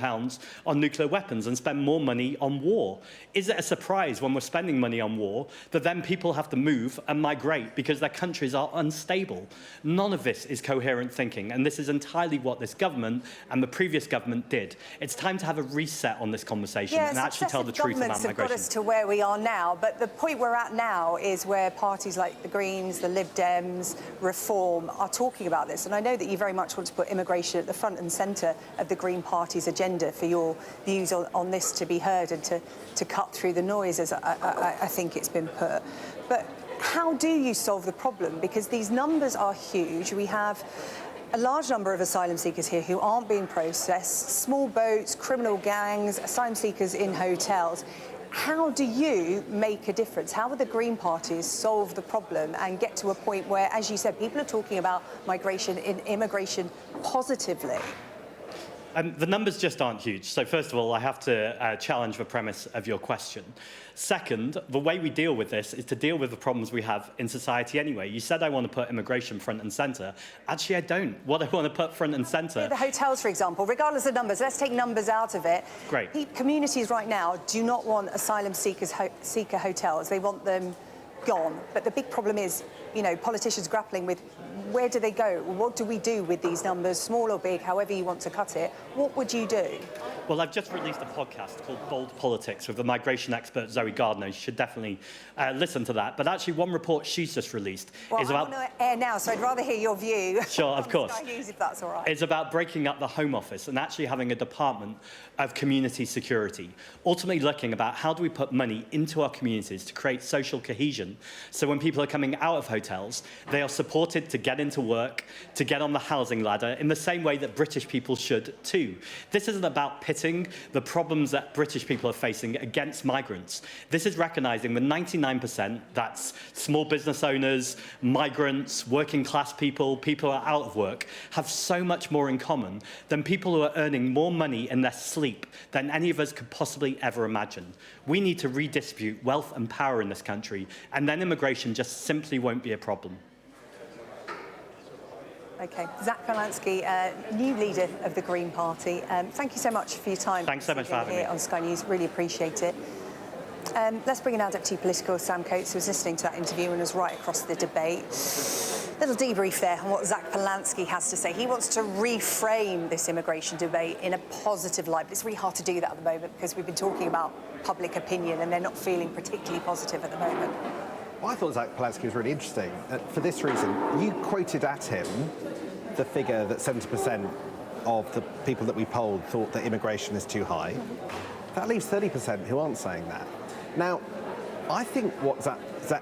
on nuclear weapons and spend more money on war. Is it a surprise when we're spending money on war that then people have to move and migrate because their countries are unstable? None of this is coherent thinking, and this is entirely what this government and the previous government did. It's time to have a reset on this conversation and actually tell the truth about Governments have got migration. us to where we are now, but the point we're at now is where parties like the Greens, the Lib Dems, Reform are talking about this. And I know that you very much want to put immigration at the front and centre of the Green Party's agenda for your views on this to be heard and to cut through the noise, as I think it's been put. But how do you solve the problem? Because these numbers are huge. We have a large number of asylum seekers here who aren't being processed, small boats, criminal gangs, asylum seekers in hotels. How do you make a difference? How will the Green Parties solve the problem and get to a point where, as you said, people are talking about migration and immigration positively? The numbers just aren't huge. So first of all, I have to challenge the premise of your question. Second, the way we deal with this is to deal with the problems we have in society anyway. You said I want to put immigration front and centre. Actually, I don't. What I want to put front and centre... The hotels, for example, regardless of numbers, let's take numbers out of it. Great. Communities right now do not want asylum seeker hotels. They want them gone. But the big problem is, you know, politicians grappling with where do they go? What do we do with these numbers, small or big, however you want to cut it? What would you do? Well, I've just released a podcast called Bold Politics with the migration expert Zoe Gardner. You should definitely listen to that. But actually, one report she's just released is about... I'm on air now, so I'd rather hear your view. Sure, of course. Sky News, if that's all right. It's about breaking up the Home Office and actually having a department of community security, ultimately looking about how do we put money into our communities to create social cohesion, so when people are coming out of hotels, they are supported to get into work, to get on the housing ladder, in the same way that British people should too. This isn't about pitting the problems that British people are facing against migrants. This is recognising the 99%, that's small business owners, migrants, working class people, people who are out of work, have so much more in common than people who are earning more money in their sleep than any of us could possibly ever imagine. We need to redistribute wealth and power in this country, and then immigration just simply won't be a problem. OK. Zach Polanski, new leader of the Green Party. Thank you so much for your time. Thanks so much for having me. Here on Sky News. Really appreciate it. Let's bring in our Deputy Political, Sam Coates, who was listening to that interview and was right across the debate. Little debrief there on what Zach Polanski has to say. He wants to reframe this immigration debate in a positive light. But it's really hard to do that at the moment because we've been talking about public opinion and they're not feeling particularly positive at the moment. Well, I thought Zach Polanski was really interesting. For this reason, you quoted at him the figure that 70% of the people that we polled thought that immigration is too high. That leaves 30% who aren't saying that. Now, I think what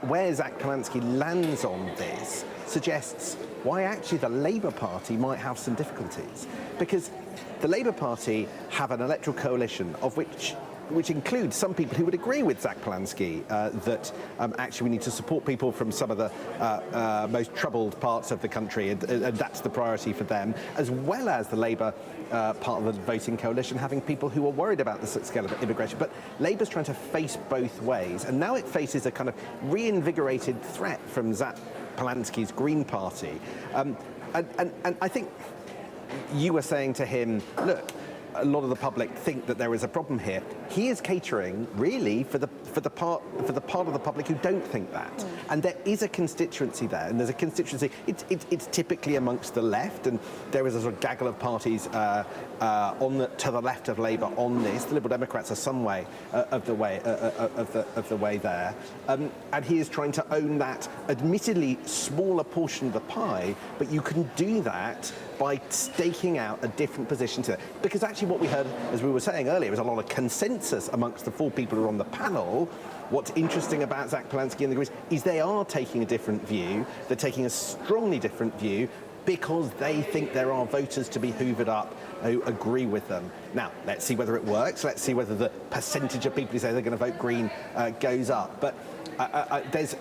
where Zach Polanski lands on this suggests why actually the Labour Party might have some difficulties. Because the Labour Party have an electoral coalition of which includes some people who would agree with Zach Polanski that actually we need to support people from some of the most troubled parts of the country, and that's the priority for them, as well as the Labour part of the voting coalition having people who are worried about the scale of immigration. But Labour's trying to face both ways, and now it faces a kind of reinvigorated threat from Zach Polanski's Green Party. And I think you were saying to him, look, a lot of the public think that there is a problem here. He is catering really for the part of the public who don't think that. And there is a constituency there, and there's a constituency. It's typically amongst the left, and there is a sort of gaggle of parties to the left of Labour on this. The Liberal Democrats are some way of the way there, and he is trying to own that admittedly smaller portion of the pie. But you can do that by staking out a different position to it. Because actually what we heard, as we were saying earlier, was a lot of consensus consensus amongst the 4 people who are on the panel. What's interesting about Zach Polanski and the Greens is they are taking a different view. They're taking a strongly different view because they think there are voters to be hoovered up who agree with them. Now, let's see whether it works. Let's see whether the percentage of people who say they're going to vote Green goes up. But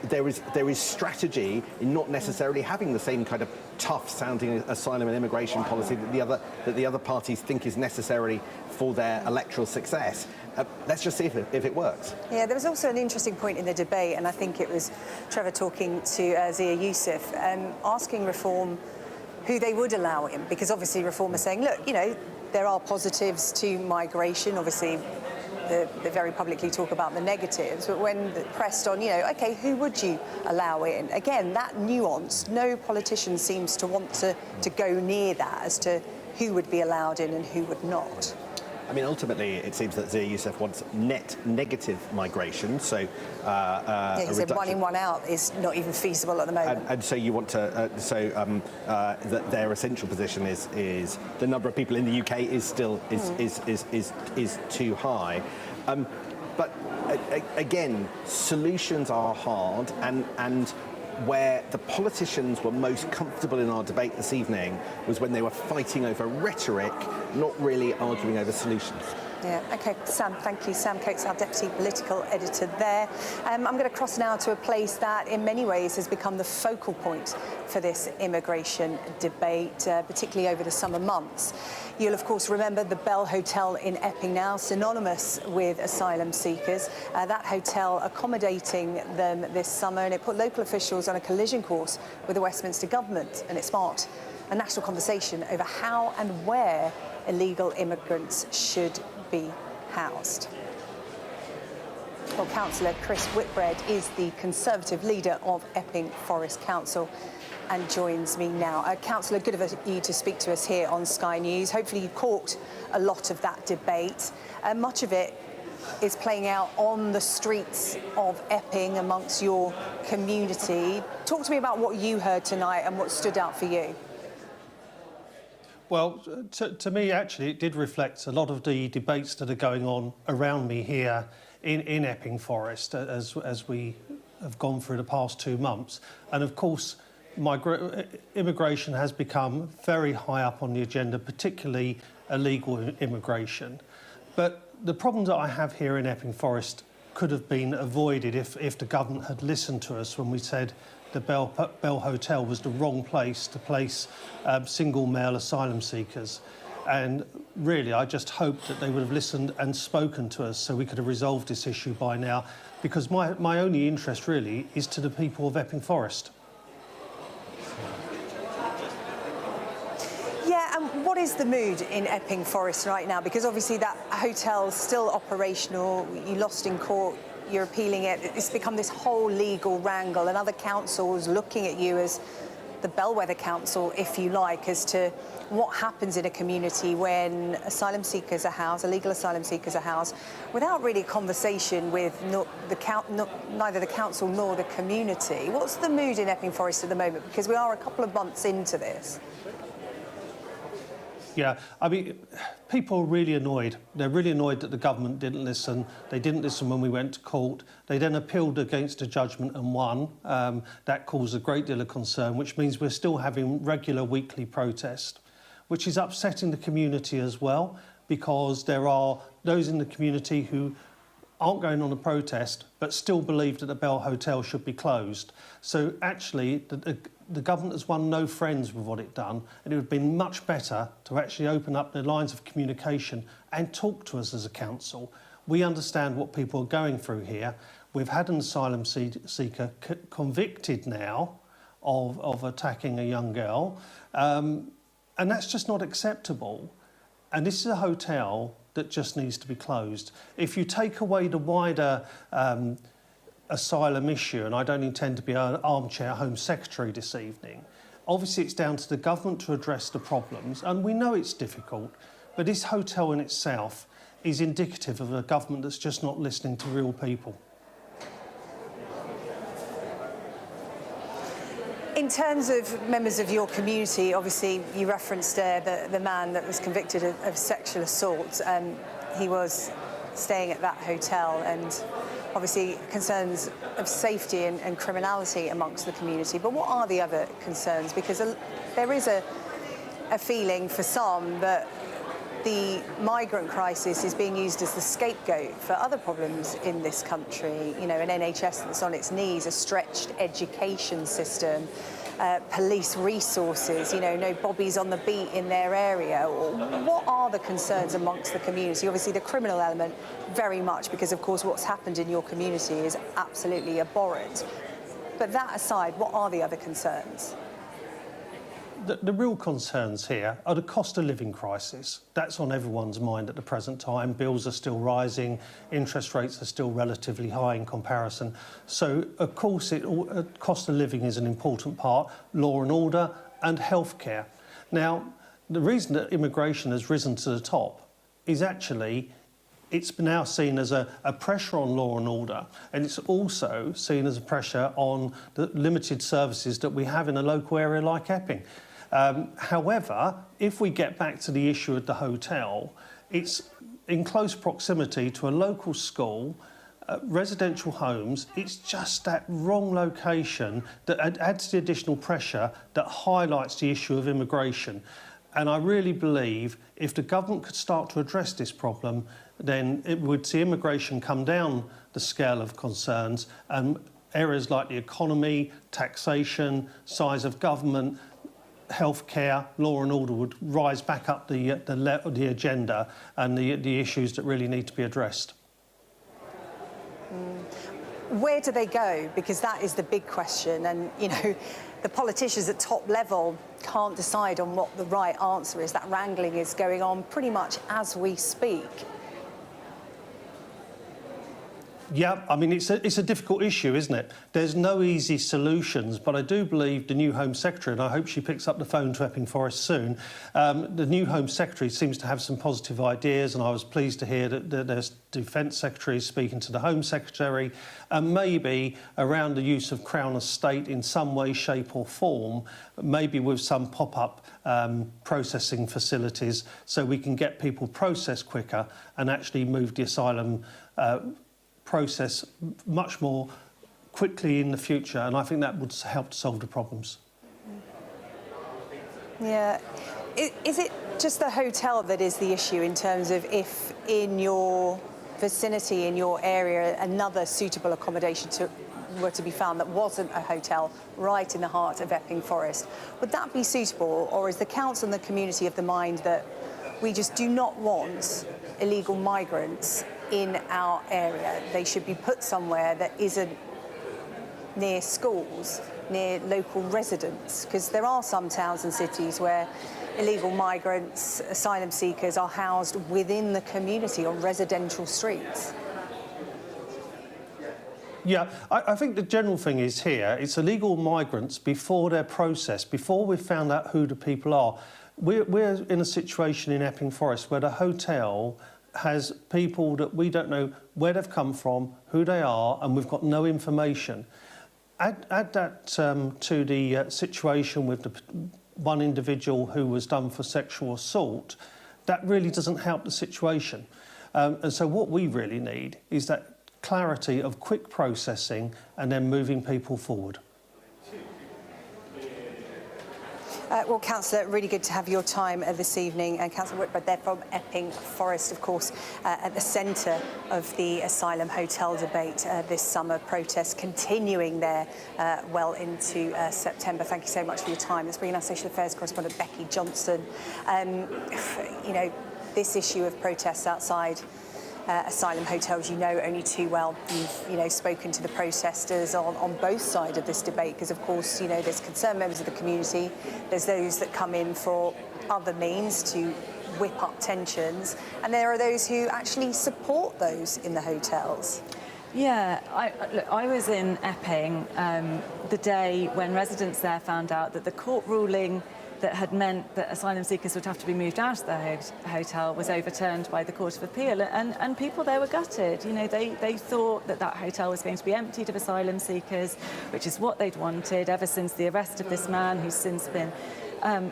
there is strategy in not necessarily having the same kind of tough-sounding asylum and immigration policy that the other parties think is necessary for their electoral success. Let's just see if it works. Yeah, there was also an interesting point in the debate, and I think it was Trevor talking to Zia Yusuf, asking Reform who they would allow in, because obviously Reform are saying, look, you know, there are positives to migration. Obviously, they very publicly talk about the negatives, but when pressed on, you know, OK, who would you allow in? Again, that nuance, no politician seems to want to go near that as to who would be allowed in and who would not. I mean, ultimately, it seems that Zia Yusuf wants net negative migration, so... yeah, he said 1 in, 1 out is not even feasible at the moment. And so you want to... that their essential position is the number of people in the UK is still is too high. But again, solutions are hard, and where the politicians were most comfortable in our debate this evening was when they were fighting over rhetoric, not really arguing over solutions. Yeah, OK, Sam, thank you. Sam Coates, our Deputy Political Editor there. I'm going to cross now to a place that in many ways has become the focal point for this immigration debate, particularly over the summer months. You'll, of course, remember the Bell Hotel in Epping now, synonymous with asylum seekers. That hotel accommodating them this summer, and it put local officials on a collision course with the Westminster government, and it sparked a national conversation over how and where illegal immigrants should be housed. Well, Councillor Chris Whitbread is the Conservative leader of Epping Forest Council and joins me now. Councillor, good of you to speak to us here on Sky News. Hopefully you caught a lot of that debate. Much of it is playing out on the streets of Epping amongst your community. Talk to me about what you heard tonight and what stood out for you. Well, to me, actually, it did reflect a lot of the debates that are going on around me here in Epping Forest as we have gone through the past 2 months. And, of course, immigration has become very high up on the agenda, particularly illegal immigration. But the problem that I have here in Epping Forest could have been avoided if the government had listened to us when we said the Bell Hotel was the wrong place to place single male asylum seekers. And really, I just hope that they would have listened and spoken to us so we could have resolved this issue by now, because my only interest really is to the people of Epping Forest. Yeah, and what is the mood in Epping Forest right now? Because obviously that hotel's still operational, you lost in court, you're appealing it. It's become this whole legal wrangle, and other councils looking at you as the bellwether council, if you like, as to what happens in a community when asylum seekers are housed, illegal asylum seekers are housed, without really a conversation with neither the council nor the community. What's the mood in Epping Forest at the moment? Because we are a couple of months into this. Yeah, I mean, people are really annoyed. They're really annoyed that the government didn't listen. They didn't listen when we went to court. They then appealed against a judgment and won. That caused a great deal of concern, which means we're still having regular weekly protest, which is upsetting the community as well, because there are those in the community who aren't going on a protest but still believe that the Bell Hotel should be closed. So actually, the government has won no friends with what it's done, and it would have been much better to actually open up the lines of communication and talk to us as a council. We understand what people are going through here. We've had an asylum seeker convicted now of attacking a young girl, and that's just not acceptable. And this is a hotel that just needs to be closed. If you take away the wider asylum issue, and I don't intend to be an armchair Home Secretary this evening, obviously it's down to the government to address the problems, and we know it's difficult, but this hotel in itself is indicative of a government that's just not listening to real people. In terms of members of your community, obviously you referenced the man that was convicted of sexual assault. He was staying at that hotel, and obviously concerns of safety and criminality amongst the community. But what are the other concerns? Because there is a feeling for some that the migrant crisis is being used as the scapegoat for other problems in this country. You know, an NHS that's on its knees, a stretched education system, police resources, you know, no bobbies on the beat in their area. What are the concerns amongst the community? Obviously, the criminal element, very much, because, of course, what's happened in your community is absolutely abhorrent. But that aside, what are the other concerns? The real concerns here are the cost of living crisis. That's on everyone's mind at the present time. Bills are still rising, interest rates are still relatively high in comparison. So, of course, cost of living is an important part, law and order and healthcare. Now, the reason that immigration has risen to the top is actually it's now seen as a pressure on law and order, and it's also seen as a pressure on the limited services that we have in a local area like Epping. However, if we get back to the issue of the hotel, it's in close proximity to a local school, residential homes. It's just that wrong location that adds the additional pressure that highlights the issue of immigration. And I really believe if the government could start to address this problem, then it would see immigration come down the scale of concerns, and areas like the economy, taxation, size of government, healthcare, law and order would rise back up the agenda and the issues that really need to be addressed. Where do they go? Because that is the big question, and you know, the politicians at top level can't decide on what the right answer is. That wrangling is going on pretty much as we speak. Yeah, I mean, it's a difficult issue, isn't it? There's no easy solutions, but I do believe the new Home Secretary, and I hope she picks up the phone to Epping Forest soon, the new Home Secretary seems to have some positive ideas, and I was pleased to hear that there's Defence Secretary speaking to the Home Secretary, and maybe around the use of Crown Estate in some way, shape or form, maybe with some pop-up processing facilities so we can get people processed quicker and actually move the asylum process much more quickly in the future, and I think that would help to solve the problems. Yeah. Is it just the hotel that is the issue in terms of if in your vicinity, in your area, another suitable accommodation were to be found that wasn't a hotel right in the heart of Epping Forest, would that be suitable, or is the council and the community of the mind that we just do not want illegal migrants in our area? They should be put somewhere that isn't near schools, near local residents, because there are some towns and cities where illegal migrants, asylum seekers are housed within the community on residential streets. Yeah, I think the general thing is here, it's illegal migrants before they're processed, before we've found out who the people are. We're in a situation in Epping Forest where the hotel has people that we don't know where they've come from, who they are, and we've got no information. Add that to the situation with the one individual who was done for sexual assault, that really doesn't help the situation. And so what we really need is that clarity of quick processing and then moving people forward. Well, Councillor, really good to have your time this evening. And Councillor Whitbread there from Epping Forest, of course, at the centre of the asylum hotel debate this summer. Protests continuing there well into September. Thank you so much for your time. Let's bring in our social affairs correspondent, Becky Johnson. You know, this issue of protests outside asylum hotels, you know only too well. You've spoken to the protesters on both sides of this debate, because of course there's concerned members of the community, there's those that come in for other means to whip up tensions, and there are those who actually support those in the hotels. Yeah, I was in Epping the day when residents there found out that the court ruling that had meant that asylum seekers would have to be moved out of the hotel was overturned by the Court of Appeal, and people there were gutted. You know, they thought that hotel was going to be emptied of asylum seekers, which is what they'd wanted ever since the arrest of this man who's since been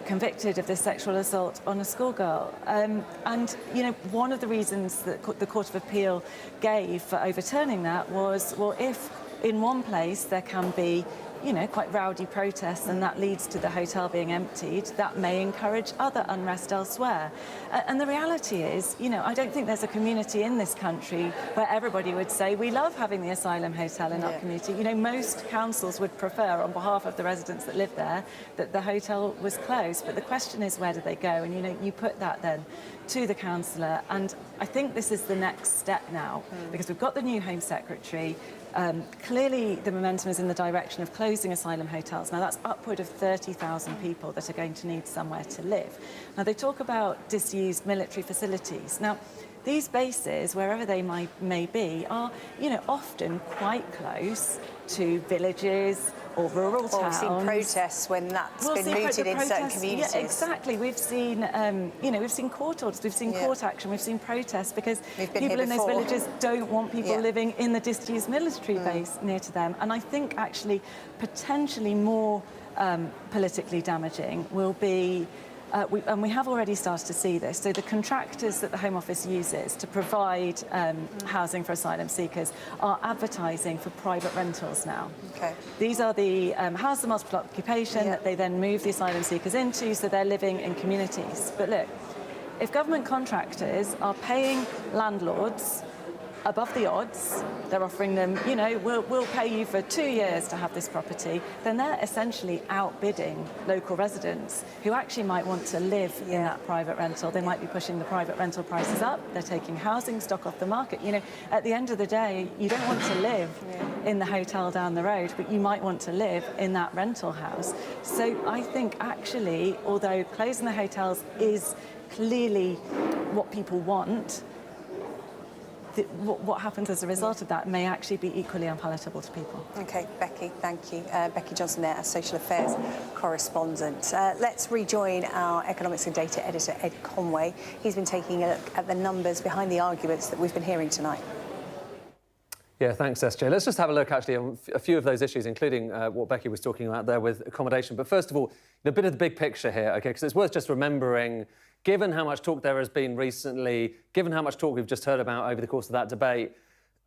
convicted of this sexual assault on a schoolgirl. And, you know, one of the reasons that the Court of Appeal gave for overturning that was, well, if in one place there can be, you know, quite rowdy protests and that leads to the hotel being emptied, that may encourage other unrest elsewhere. And the reality is, you know, I don't think there's a community in this country where everybody would say, we love having the asylum hotel in our community. You know, most councils would prefer, on behalf of the residents that live there, that the hotel was closed. But the question is, where do they go? And, you know, you put that then to the councillor. And I think this is the next step now, because we've got the new Home Secretary. Clearly, the momentum is in the direction of closing asylum hotels. Now, that's upward of 30,000 people that are going to need somewhere to live. Now, they talk about disused military facilities. Now, these bases, wherever they may be, are, you know, often quite close to villages or rural towns. We've seen protests when that's been mooted in certain communities. Yeah, exactly. We've seen, you know, we've seen court orders, we've seen court action, we've seen protests because people in those villages don't want people living in the disused military base near to them. And I think actually potentially more politically damaging will be and we have already started to see this. So the contractors that the Home Office uses to provide housing for asylum seekers are advertising for private rentals now. Okay. These are the houses of multiple occupation that they then move the asylum seekers into, so they're living in communities. But look, if government contractors are paying landlords above the odds, they're offering them, you know, we'll pay you for 2 years to have this property, then they're essentially outbidding local residents who actually might want to live in that private rental. They might be pushing the private rental prices up, they're taking housing stock off the market. You know, at the end of the day, you don't want to live in the hotel down the road, but you might want to live in that rental house. So I think actually, although closing the hotels is clearly what people want, what happens as a result of that may actually be equally unpalatable to people. OK, Becky, thank you. Becky Johnson there, our social affairs correspondent. Let's rejoin our economics and data editor, Ed Conway. He's been taking a look at the numbers behind the arguments that we've been hearing tonight. Yeah, thanks, SJ. Let's just have a look, actually, on a few of those issues, including what Becky was talking about there with accommodation. But first of all, a bit of the big picture here, OK, because it's worth just remembering, given how much talk there has been recently, given how much talk we've just heard about over the course of that debate,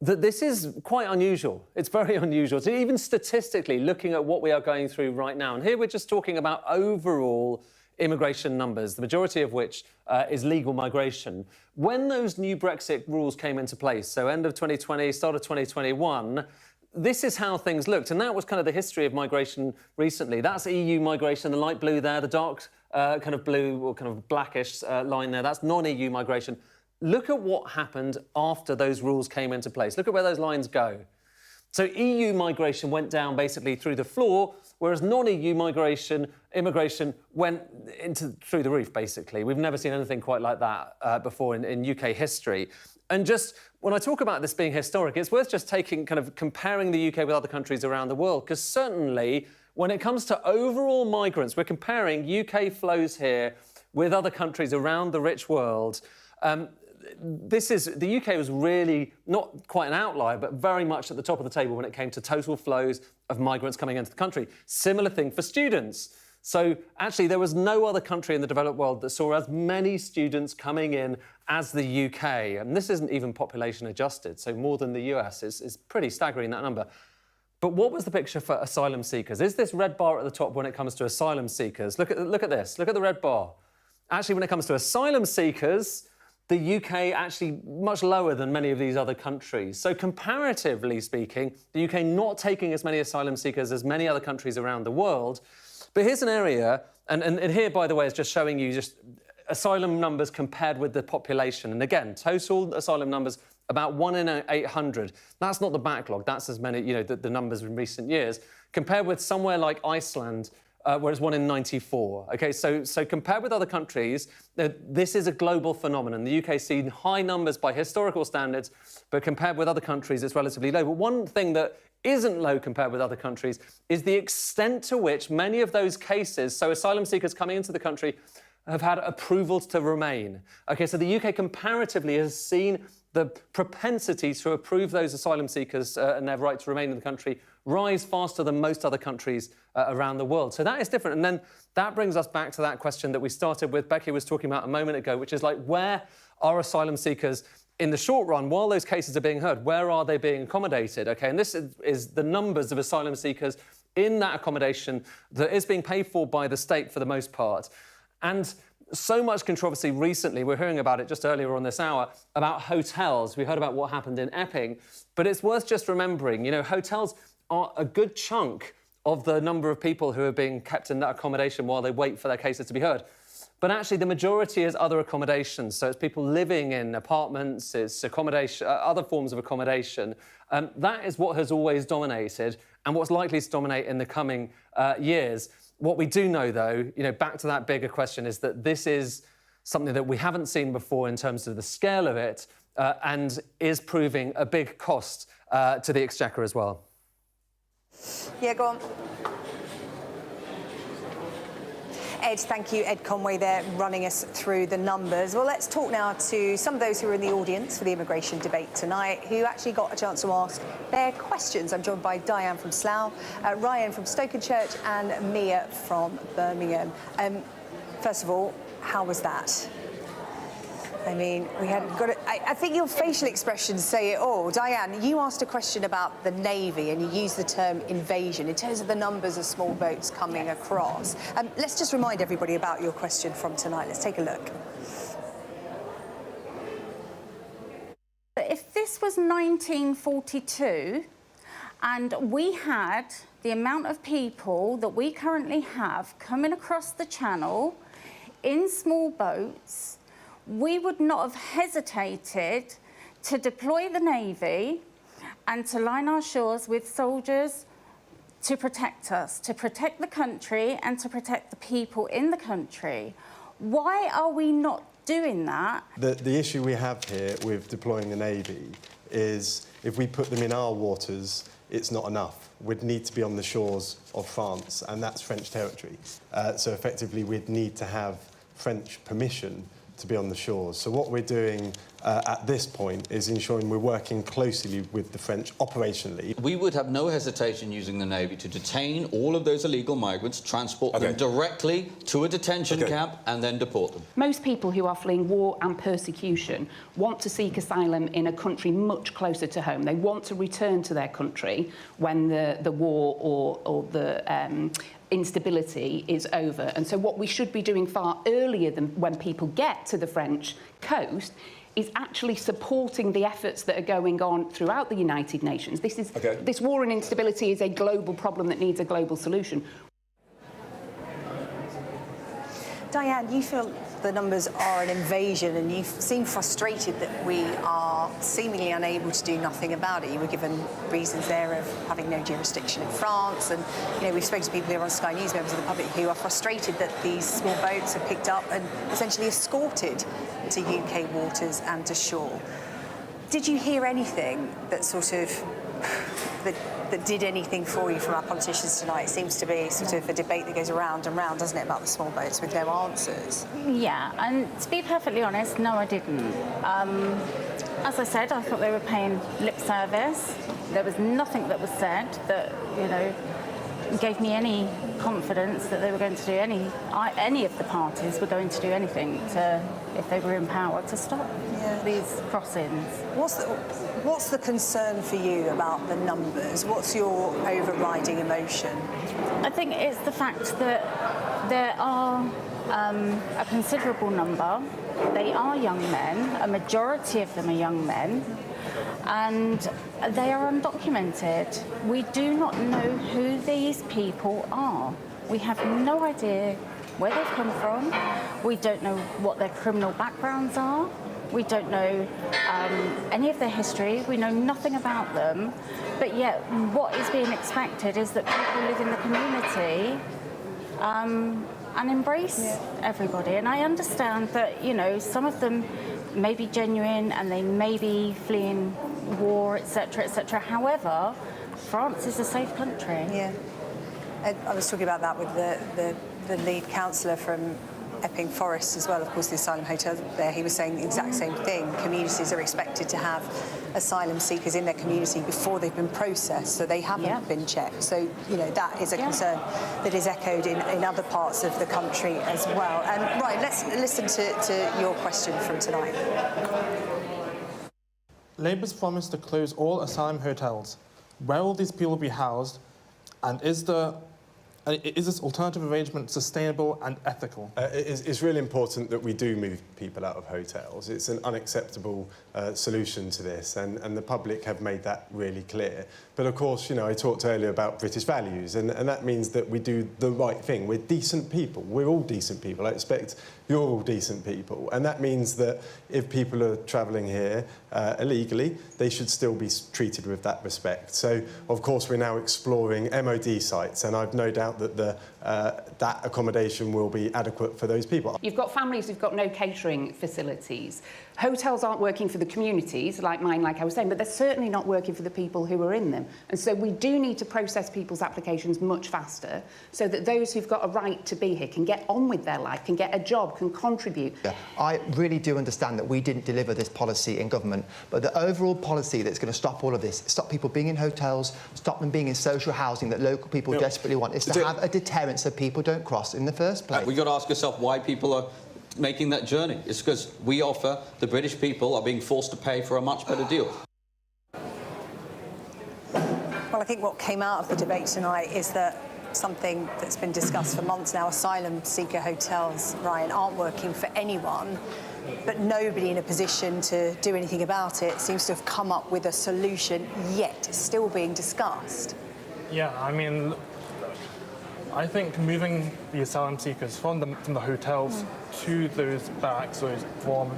that this is quite unusual. It's very unusual. So even statistically, looking at what we are going through right now, and here we're just talking about overall immigration numbers, the majority of which is legal migration. When those new Brexit rules came into place, so end of 2020, start of 2021, this is how things looked. And that was kind of the history of migration recently. That's EU migration, the light blue there, the dark kind of blue or kind of blackish line there. That's non-EU migration. Look at what happened after those rules came into place. Look at where those lines go. So EU migration went down basically through the floor, whereas non-EU immigration went through the roof, basically. We've never seen anything quite like that before in UK history. And just when I talk about this being historic, it's worth just comparing the UK with other countries around the world, because certainly when it comes to overall migrants, we're comparing UK flows here with other countries around the rich world. The UK was really not quite an outlier, but very much at the top of the table when it came to total flows of migrants coming into the country. Similar thing for students. So actually, there was no other country in the developed world that saw as many students coming in as the UK. And this isn't even population adjusted, so more than the US is pretty staggering, that number. But what was the picture for asylum seekers? Is this red bar at the top when it comes to asylum seekers? Look at this. Look at the red bar. Actually, when it comes to asylum seekers, the UK actually much lower than many of these other countries. So comparatively speaking, the UK not taking as many asylum seekers as many other countries around the world. But here's an area, and here, by the way, is just showing you just asylum numbers compared with the population. And again, total asylum numbers, about 1 in 800. That's not the backlog. That's as many, you know, the numbers in recent years. Compared with somewhere like Iceland, where it's 1 in 94. OK, so compared with other countries, this is a global phenomenon. The UK's seen high numbers by historical standards, but compared with other countries, it's relatively low. But one thing that isn't low compared with other countries is the extent to which many of those cases, so asylum seekers coming into the country, have had approvals to remain. OK, so the UK comparatively has seen the propensity to approve those asylum seekers and their right to remain in the country rise faster than most other countries around the world. So that is different. And then that brings us back to that question that we started with, Becky was talking about a moment ago, which is like, where are asylum seekers in the short run, while those cases are being heard? Where are they being accommodated? OK, and this is the numbers of asylum seekers in that accommodation that is being paid for by the state for the most part. And so much controversy recently, we're hearing about it just earlier on this hour, about hotels. We heard about what happened in Epping, but it's worth just remembering, you know, hotels are a good chunk of the number of people who are being kept in that accommodation while they wait for their cases to be heard. But actually, the majority is other accommodations. So it's people living in apartments, it's accommodation, other forms of accommodation. That is what has always dominated and what's likely to dominate in the coming years. What we do know, though, you know, back to that bigger question, is that this is something that we haven't seen before in terms of the scale of it and is proving a big cost to the Exchequer as well. Yeah, go on. Ed, thank you. Ed Conway there running us through the numbers. Well, let's talk now to some of those who are in the audience for the immigration debate tonight, who actually got a chance to ask their questions. I'm joined by Diane from Slough, Ryan from Stokenchurch and Mia from Birmingham. First of all, how was that? I mean, we hadn't got it. I think your facial expressions say it all. Diane, you asked a question about the Navy and you used the term invasion in terms of the numbers of small boats coming across. Let's just remind everybody about your question from tonight. Let's take a look. If this was 1942 and we had the amount of people that we currently have coming across the channel in small boats, we would not have hesitated to deploy the Navy and to line our shores with soldiers to protect us, to protect the country and to protect the people in the country. Why are we not doing that? The issue we have here with deploying the Navy is if we put them in our waters, it's not enough. We'd need to be on the shores of France, and that's French territory. So effectively, we'd need to have French permission to be on the shores. So what we're doing at this point is ensuring we're working closely with the French operationally. We would have no hesitation using the Navy to detain all of those illegal migrants, transport them directly to a detention camp and then deport them. Most people who are fleeing war and persecution want to seek asylum in a country much closer to home. They want to return to their country when the war or the instability is over. And so what we should be doing far earlier than when people get to the French coast is actually supporting the efforts that are going on throughout the United Nations. This war and instability is a global problem that needs a global solution. Diane, you feel the numbers are an invasion and you seem frustrated that we are seemingly unable to do nothing about it. You were given reasons there of having no jurisdiction in France, and you know, we've spoken to people here on Sky News, members of the public, who are frustrated that these small boats are picked up and essentially escorted to UK waters and to shore. Did you hear anything that sort of that did anything for you from our politicians tonight? It seems to be sort of a debate that goes around and round, doesn't it, about the small boats with no answers? Yeah, and to be perfectly honest, no, I didn't. As I said, I thought they were paying lip service. There was nothing that was said that, you know, gave me any confidence that they were going to do any of the parties were going to do anything to, if they were in power, to stop these crossings. What's the concern for you about the numbers? What's your overriding emotion? I think it's the fact that there are a considerable number. They are young men. A majority of them are young men. And they are undocumented. We do not know who these people are. We have no idea where they've come from. We don't know what their criminal backgrounds are. We don't know any of their history. We know nothing about them. But yet, what is being expected is that people live in the community and embrace everybody. And I understand that, you know, some of them may be genuine and they may be fleeing war, etc., etc. However, France is a safe country. Yeah. I was talking about that with the lead councillor from Epping Forest as well, of course, the asylum hotel there. He was saying the exact same thing. Communities are expected to have asylum seekers in their community before they've been processed, so they haven't been checked. So, you know, that is a concern that is echoed in other parts of the country as well. Right, let's listen to your question from tonight. Labour's promised to close all asylum hotels. Where will these people be housed? And is this alternative arrangement sustainable and ethical? It's really important that we do move people out of hotels. It's an unacceptable solution to this, and the public have made that really clear. But of course, you know, I talked earlier about British values, and that means that we do the right thing. We're decent people. We're all decent people. I expect you're all decent people. And that means that if people are travelling here illegally, they should still be treated with that respect. So, of course, we're now exploring MOD sites, and I've no doubt that that accommodation will be adequate for those people. You've got families who've got no catering facilities. Hotels aren't working for the communities, like mine, like I was saying, but they're certainly not working for the people who are in them. And so we do need to process people's applications much faster so that those who've got a right to be here can get on with their life, can get a job, can contribute. Yeah, I really do understand that we didn't deliver this policy in government, but the overall policy that's going to stop all of this, stop people being in hotels, stop them being in social housing that local people desperately want, is to have a deterrent so people don't cross in the first place. We've got to ask ourselves why people are making that journey. It's because we offer, the British people are being forced to pay for a much better deal. Well, I think what came out of the debate tonight is that something that's been discussed for months now, asylum seeker hotels, Ryan, aren't working for anyone, but nobody in a position to do anything about it seems to have come up with a solution, yet it's still being discussed. Yeah, I mean, I think moving the asylum seekers from the hotels to those barracks, those war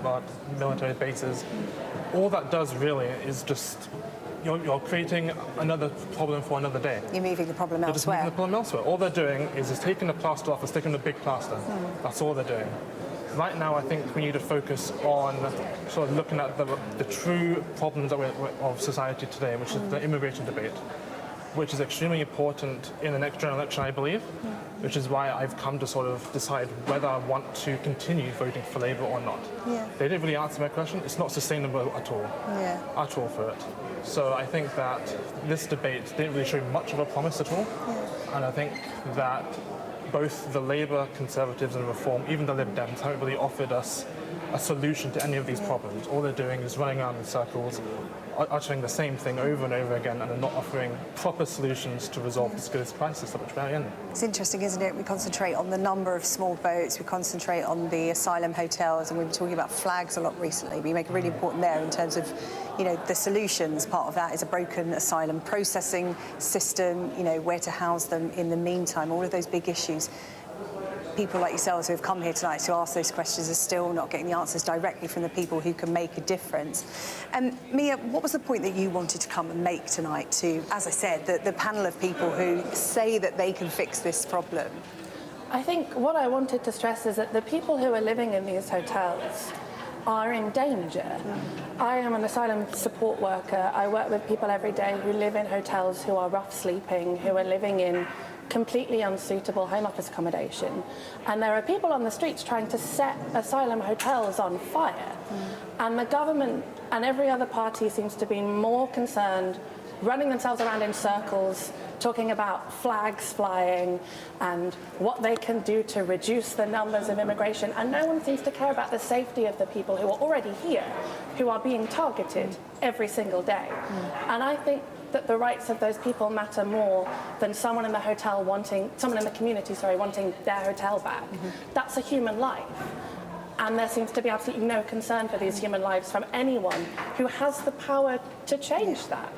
military bases, all that does really is just you're creating another problem for another day. You're moving the problem elsewhere. Just moving the problem elsewhere. All they're doing is just taking the plaster off and sticking a big plaster. That's all they're doing. Right now, I think we need to focus on sort of looking at the true problems of society today, which is the immigration debate, which is extremely important in the next general election, I believe, which is why I've come to sort of decide whether I want to continue voting for Labour or not. They didn't really answer my question. It's not sustainable at all, at all for it. So I think that this debate didn't really show much of a promise at all, and I think that both the Labour, Conservatives and Reform, even the Lib Dems, haven't really offered us a solution to any of these problems. All they're doing is running around in circles, uttering the same thing over and over again, and they're not offering proper solutions to resolve this crisis that we're in. It's interesting, isn't it? We concentrate on the number of small boats, we concentrate on the asylum hotels, and we've been talking about flags a lot recently, but you make it really important there in terms of, you know, the solutions. Part of that is a broken asylum processing system, you know, where to house them in the meantime, all of those big issues. People like yourselves who have come here tonight to ask those questions are still not getting the answers directly from the people who can make a difference. And Mia, what was the point that you wanted to come and make tonight to, as I said, the panel of people who say that they can fix this problem? I think what I wanted to stress is that the people who are living in these hotels are in danger. I am an asylum support worker. I work with people every day who live in hotels, who are rough sleeping, who are living in completely unsuitable home office accommodation. And there are people on the streets trying to set asylum hotels on fire. And the government and every other party seems to be more concerned running themselves around in circles, talking about flags flying and what they can do to reduce the numbers of immigration. And no one seems to care about the safety of the people who are already here, who are being targeted every single day. And I think that the rights of those people matter more than someone in the hotel someone in the community, wanting their hotel back. That's a human life. And there seems to be absolutely no concern for these human lives from anyone who has the power to change that.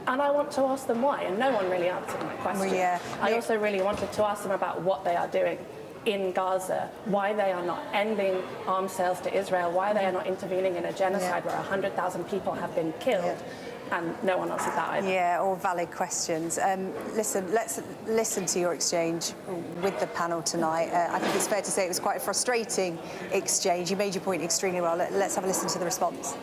And I want to ask them why, and no one really answered my question. I also really wanted to ask them about what they are doing in Gaza, why they are not ending arms sales to Israel, why they are not intervening in a genocide where 100,000 people have been killed. And no one answered that either. Yeah, all valid questions. Listen, let's listen to your exchange with the panel tonight. I think it's fair to say it was quite a frustrating exchange. You made your point extremely well. Let's have a listen to the response.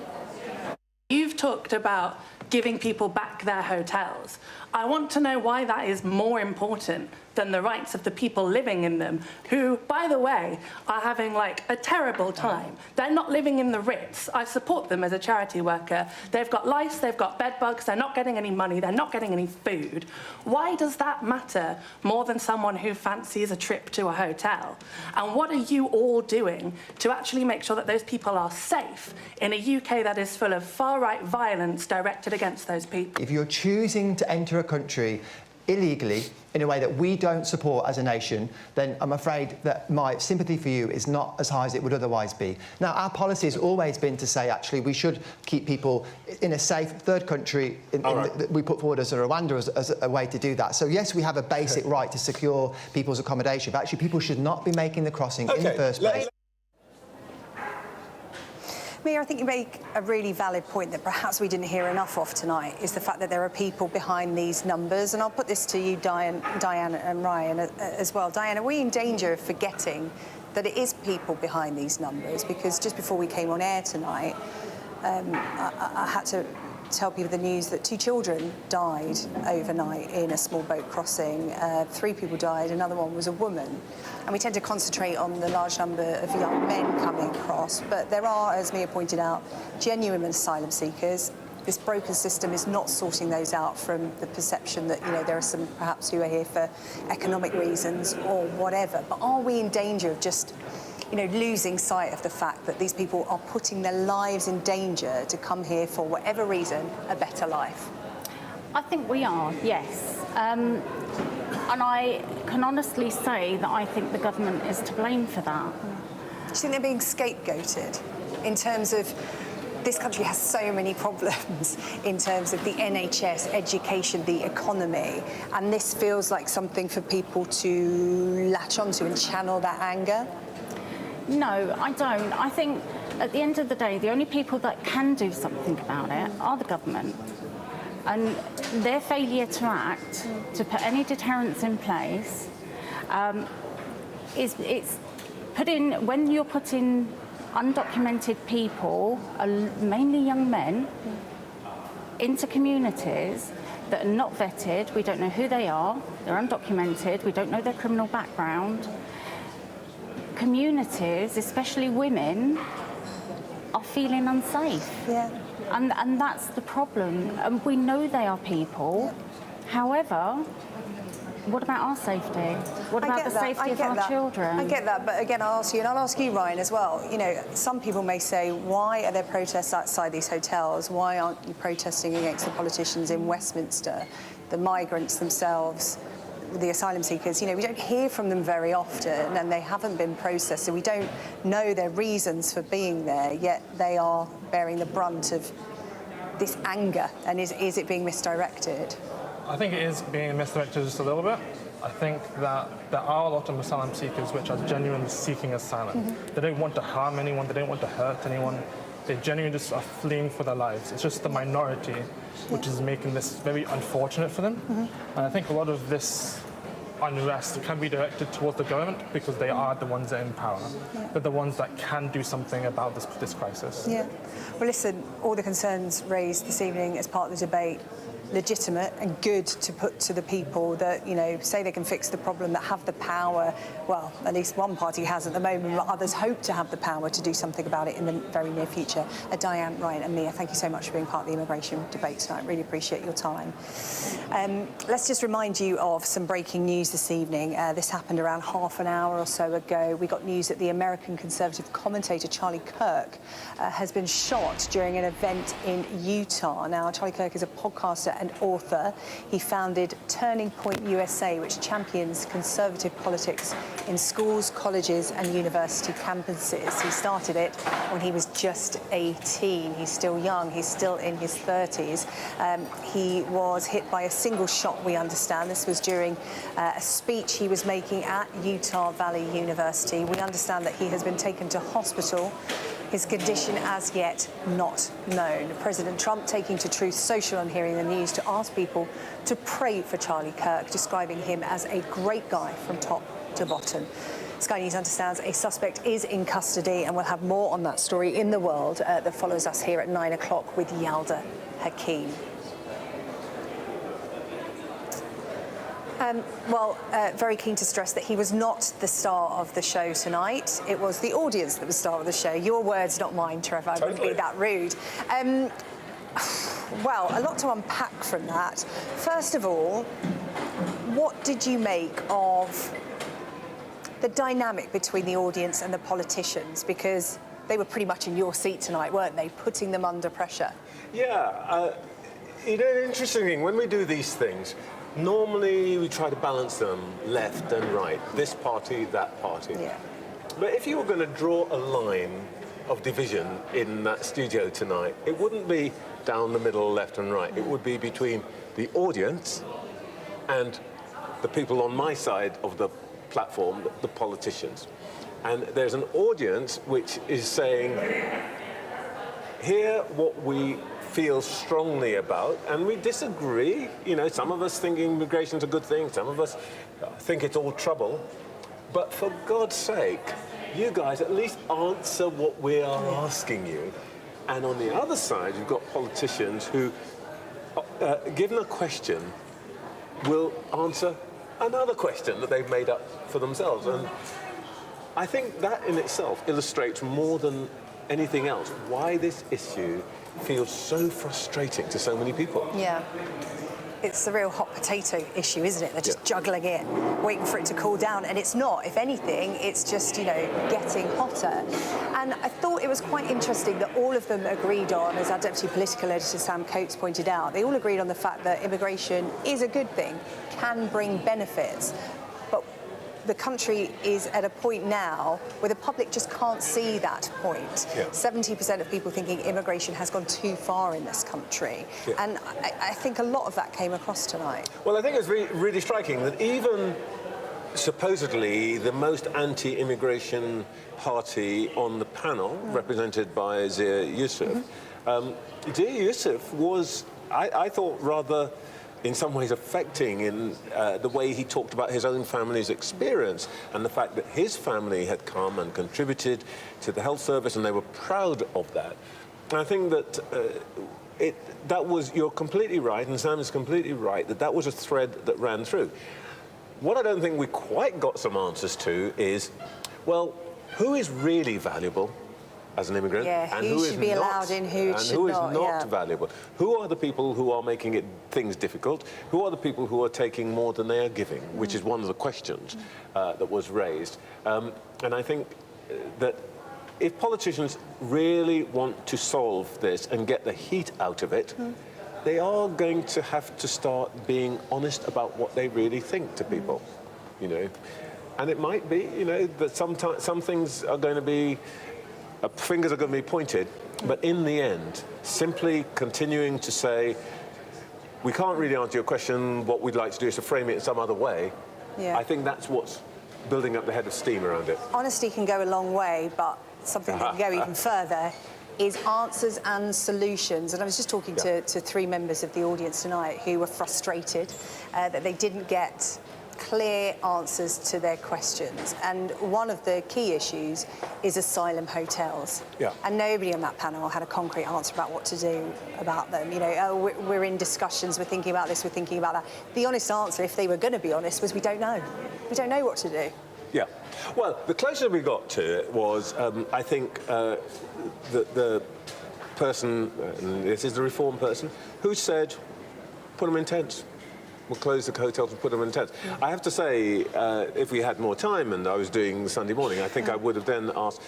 You've talked about giving people back their hotels. I want to know why that is more important than the rights of the people living in them, who, by the way, are having like a terrible time. They're not living in the Ritz. I support them as a charity worker. They've got lice, they've got bed bugs, they're not getting any money, they're not getting any food. Why does that matter more than someone who fancies a trip to a hotel? And what are you all doing to actually make sure that those people are safe in a UK that is full of far-right violence directed against those people? If you're choosing to enter a country illegally in a way that we don't support as a nation, then I'm afraid that my sympathy for you is not as high as it would otherwise be. Now, our policy has always been to say, actually, we should keep people in a safe third country that we put forward as a Rwanda as a way to do that. So, yes, we have a basic right to secure people's accommodation, but actually people should not be making the crossing in the first place. Mia, I think you make a really valid point that perhaps we didn't hear enough of tonight, is the fact that there are people behind these numbers. And I'll put this to you, Diane and Ryan, as well. Diane, are we in danger of forgetting that it is people behind these numbers? Because just before we came on air tonight, I had to tell people the news that 2 children died overnight in a small boat crossing. 3 people died, another one was a woman. And we tend to concentrate on the large number of young men coming across, but there are, as Mia pointed out, genuine asylum seekers. This broken system is not sorting those out from the perception that, you know, there are some perhaps who are here for economic reasons or whatever. But are we in danger of just, you know, losing sight of the fact that these people are putting their lives in danger to come here for whatever reason, a better life? I think we are, yes. And I can honestly say that I think the government is to blame for that. Do you think they're being scapegoated in terms of this country has so many problems in terms of the NHS, education, the economy, and this feels like something for people to latch onto and channel that anger? No, I don't. I think at the end of the day, the only people that can do something about it are the government. And their failure to act, to put any deterrents in place, it's putting, when you're putting undocumented people, mainly young men, into communities that are not vetted, we don't know who they are, they're undocumented, we don't know their criminal background. Communities, especially women, are feeling unsafe. Yeah. And that's the problem. And we know they are people. However, what about our safety? What about the safety of our children? I get that, but again, I'll ask you, and I'll ask you, Ryan, as well. You know, some people may say, why are there protests outside these hotels? Why aren't you protesting against the politicians in Westminster, the migrants themselves, the asylum seekers? You know, we don't hear from them very often, and they haven't been processed, so we don't know their reasons for being there, yet they are bearing the brunt of this anger. And is it being misdirected? I think it is being misdirected just a little bit. I think that there are a lot of asylum seekers which are genuinely seeking asylum. They don't want to harm anyone, they don't want to hurt anyone. They genuinely just are fleeing for their lives. It's just the minority which is making this very unfortunate for them. And I think a lot of this unrest can be directed towards the government because they are the ones that are in power. They're the ones that can do something about this crisis. Yeah. Well, listen, all the concerns raised this evening as part of the debate, legitimate and good to put to the people that, you know, say they can fix the problem, that have the power. Well, at least one party has at the moment, but others hope to have the power to do something about it in the very near future. Diane, Ryan and Mia, thank you so much for being part of the immigration debate tonight. Really appreciate your time. Let's just remind you of some breaking news this evening. This happened around half an hour or so ago. We got news that the American Conservative commentator Charlie Kirk has been shot during an event in Utah. Now, Charlie Kirk is a podcaster and author. He founded Turning Point USA, which champions conservative politics in schools, colleges and university campuses. He started it when he was just 18. He's still young. He's still in his 30s. He was hit by a single shot, we understand. This was during a speech he was making at Utah Valley University. We understand that he has been taken to hospital. His condition as yet not known. President Trump taking to Truth Social and Hearing the News to ask people to pray for Charlie Kirk, describing him as a great guy from top to bottom. Sky News understands a suspect is in custody, and we'll have more on that story in the world that follows us here at 9 o'clock with Yalda Hakeem. Very keen to stress that he was not the star of the show tonight. It was the audience that was the star of the show. Your words, not mine, Trevor. I wouldn't be that rude. Well, a lot to unpack from that. First of all, what did you make of the dynamic between the audience and the politicians? Because they were pretty much in your seat tonight, weren't they? Putting them under pressure. Yeah. You know, an interesting thing, when we do these things, normally we try to balance them left and right, this party, that party. Yeah. But if you were going to draw a line of division in that studio tonight, it wouldn't be down the middle, left and right. It would be between the audience and the people on my side of the platform, the politicians. And there's an audience which is saying, hear what we feel strongly about, and we disagree. You know, some of us think immigration's a good thing, some of us think it's all trouble. But for God's sake, you guys at least answer what we are asking you. And on the other side, you've got politicians who, given a question, will answer another question that they've made up for themselves. And I think that in itself illustrates more than anything else why this issue feels so frustrating to so many people. Yeah. It's the real hot potato issue, isn't it? They're just juggling it, waiting for it to cool down, and it's not. If anything, it's just, you know, getting hotter. And I thought it was quite interesting that all of them agreed on, as our Deputy Political Editor Sam Coates pointed out, they all agreed on the fact that immigration is a good thing, can bring benefits. But the country is at a point now where the public just can't see that point. 70% of people thinking immigration has gone too far in this country. And I think a lot of that came across tonight. Well, I think it's really striking that even supposedly the most anti-immigration party on the panel, represented by Zia Yusuf, Zia Yusuf was, I thought, rather in some ways affecting in the way he talked about his own family's experience and the fact that his family had come and contributed to the health service and they were proud of that. And I think that that was, you're completely right, and Sam is completely right, that was a thread that ran through. What I don't think we quite got some answers to is, well, who is really valuable as an immigrant, and who should be allowed in, who should not, who is not valuable. Who are the people who are making things difficult? Who are the people who are taking more than they are giving? Which is one of the questions that was raised. And I think that if politicians really want to solve this and get the heat out of it, they are going to have to start being honest about what they really think to people, you know. And it might be, you know, that some things are going to be fingers are going to be pointed, but in the end, simply continuing to say, we can't really answer your question, what we'd like to do is to frame it in some other way, I think that's what's building up the head of steam around it. Honesty can go a long way, but something that can go even further is answers and solutions. And I was just talking to three members of the audience tonight who were frustrated that they didn't get clear answers to their questions. And one of the key issues is asylum hotels. And nobody on that panel had a concrete answer about what to do about them. You know, oh, we're in discussions, we're thinking about this, we're thinking about that. The honest answer, if they were going to be honest, was we don't know. We don't know what to do. Yeah. Well, the closer we got to it was, I think, the person, this is the Reform person, who said, put them in tents. We'll close the hotels and put them in tents. I have to say, if we had more time and I was doing Sunday morning, I think I would have then asked,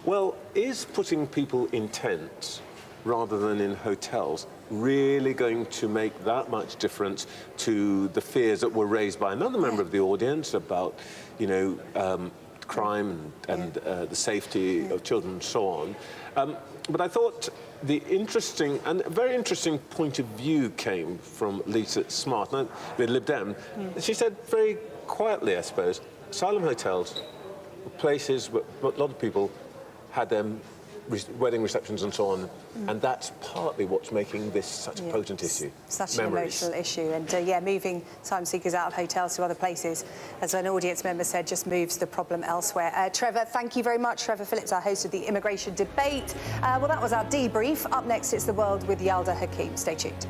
well, is putting people in tents rather than in hotels really going to make that much difference to the fears that were raised by another member of the audience about, you know, crime and the safety of children and so on? But I thought the interesting and very interesting point of view came from Lisa Smart, the Lib Dem. She said very quietly, I suppose, asylum hotels were places where a lot of people had them wedding receptions and so on, and that's partly what's making this such a potent issue. Such an emotional issue, and moving time seekers out of hotels to other places, as an audience member said, just moves the problem elsewhere. Trevor, thank you very much. Trevor Phillips, our host of the immigration debate. Well, that was our debrief. Up next, it's The World with Yalda Hakim. Stay tuned.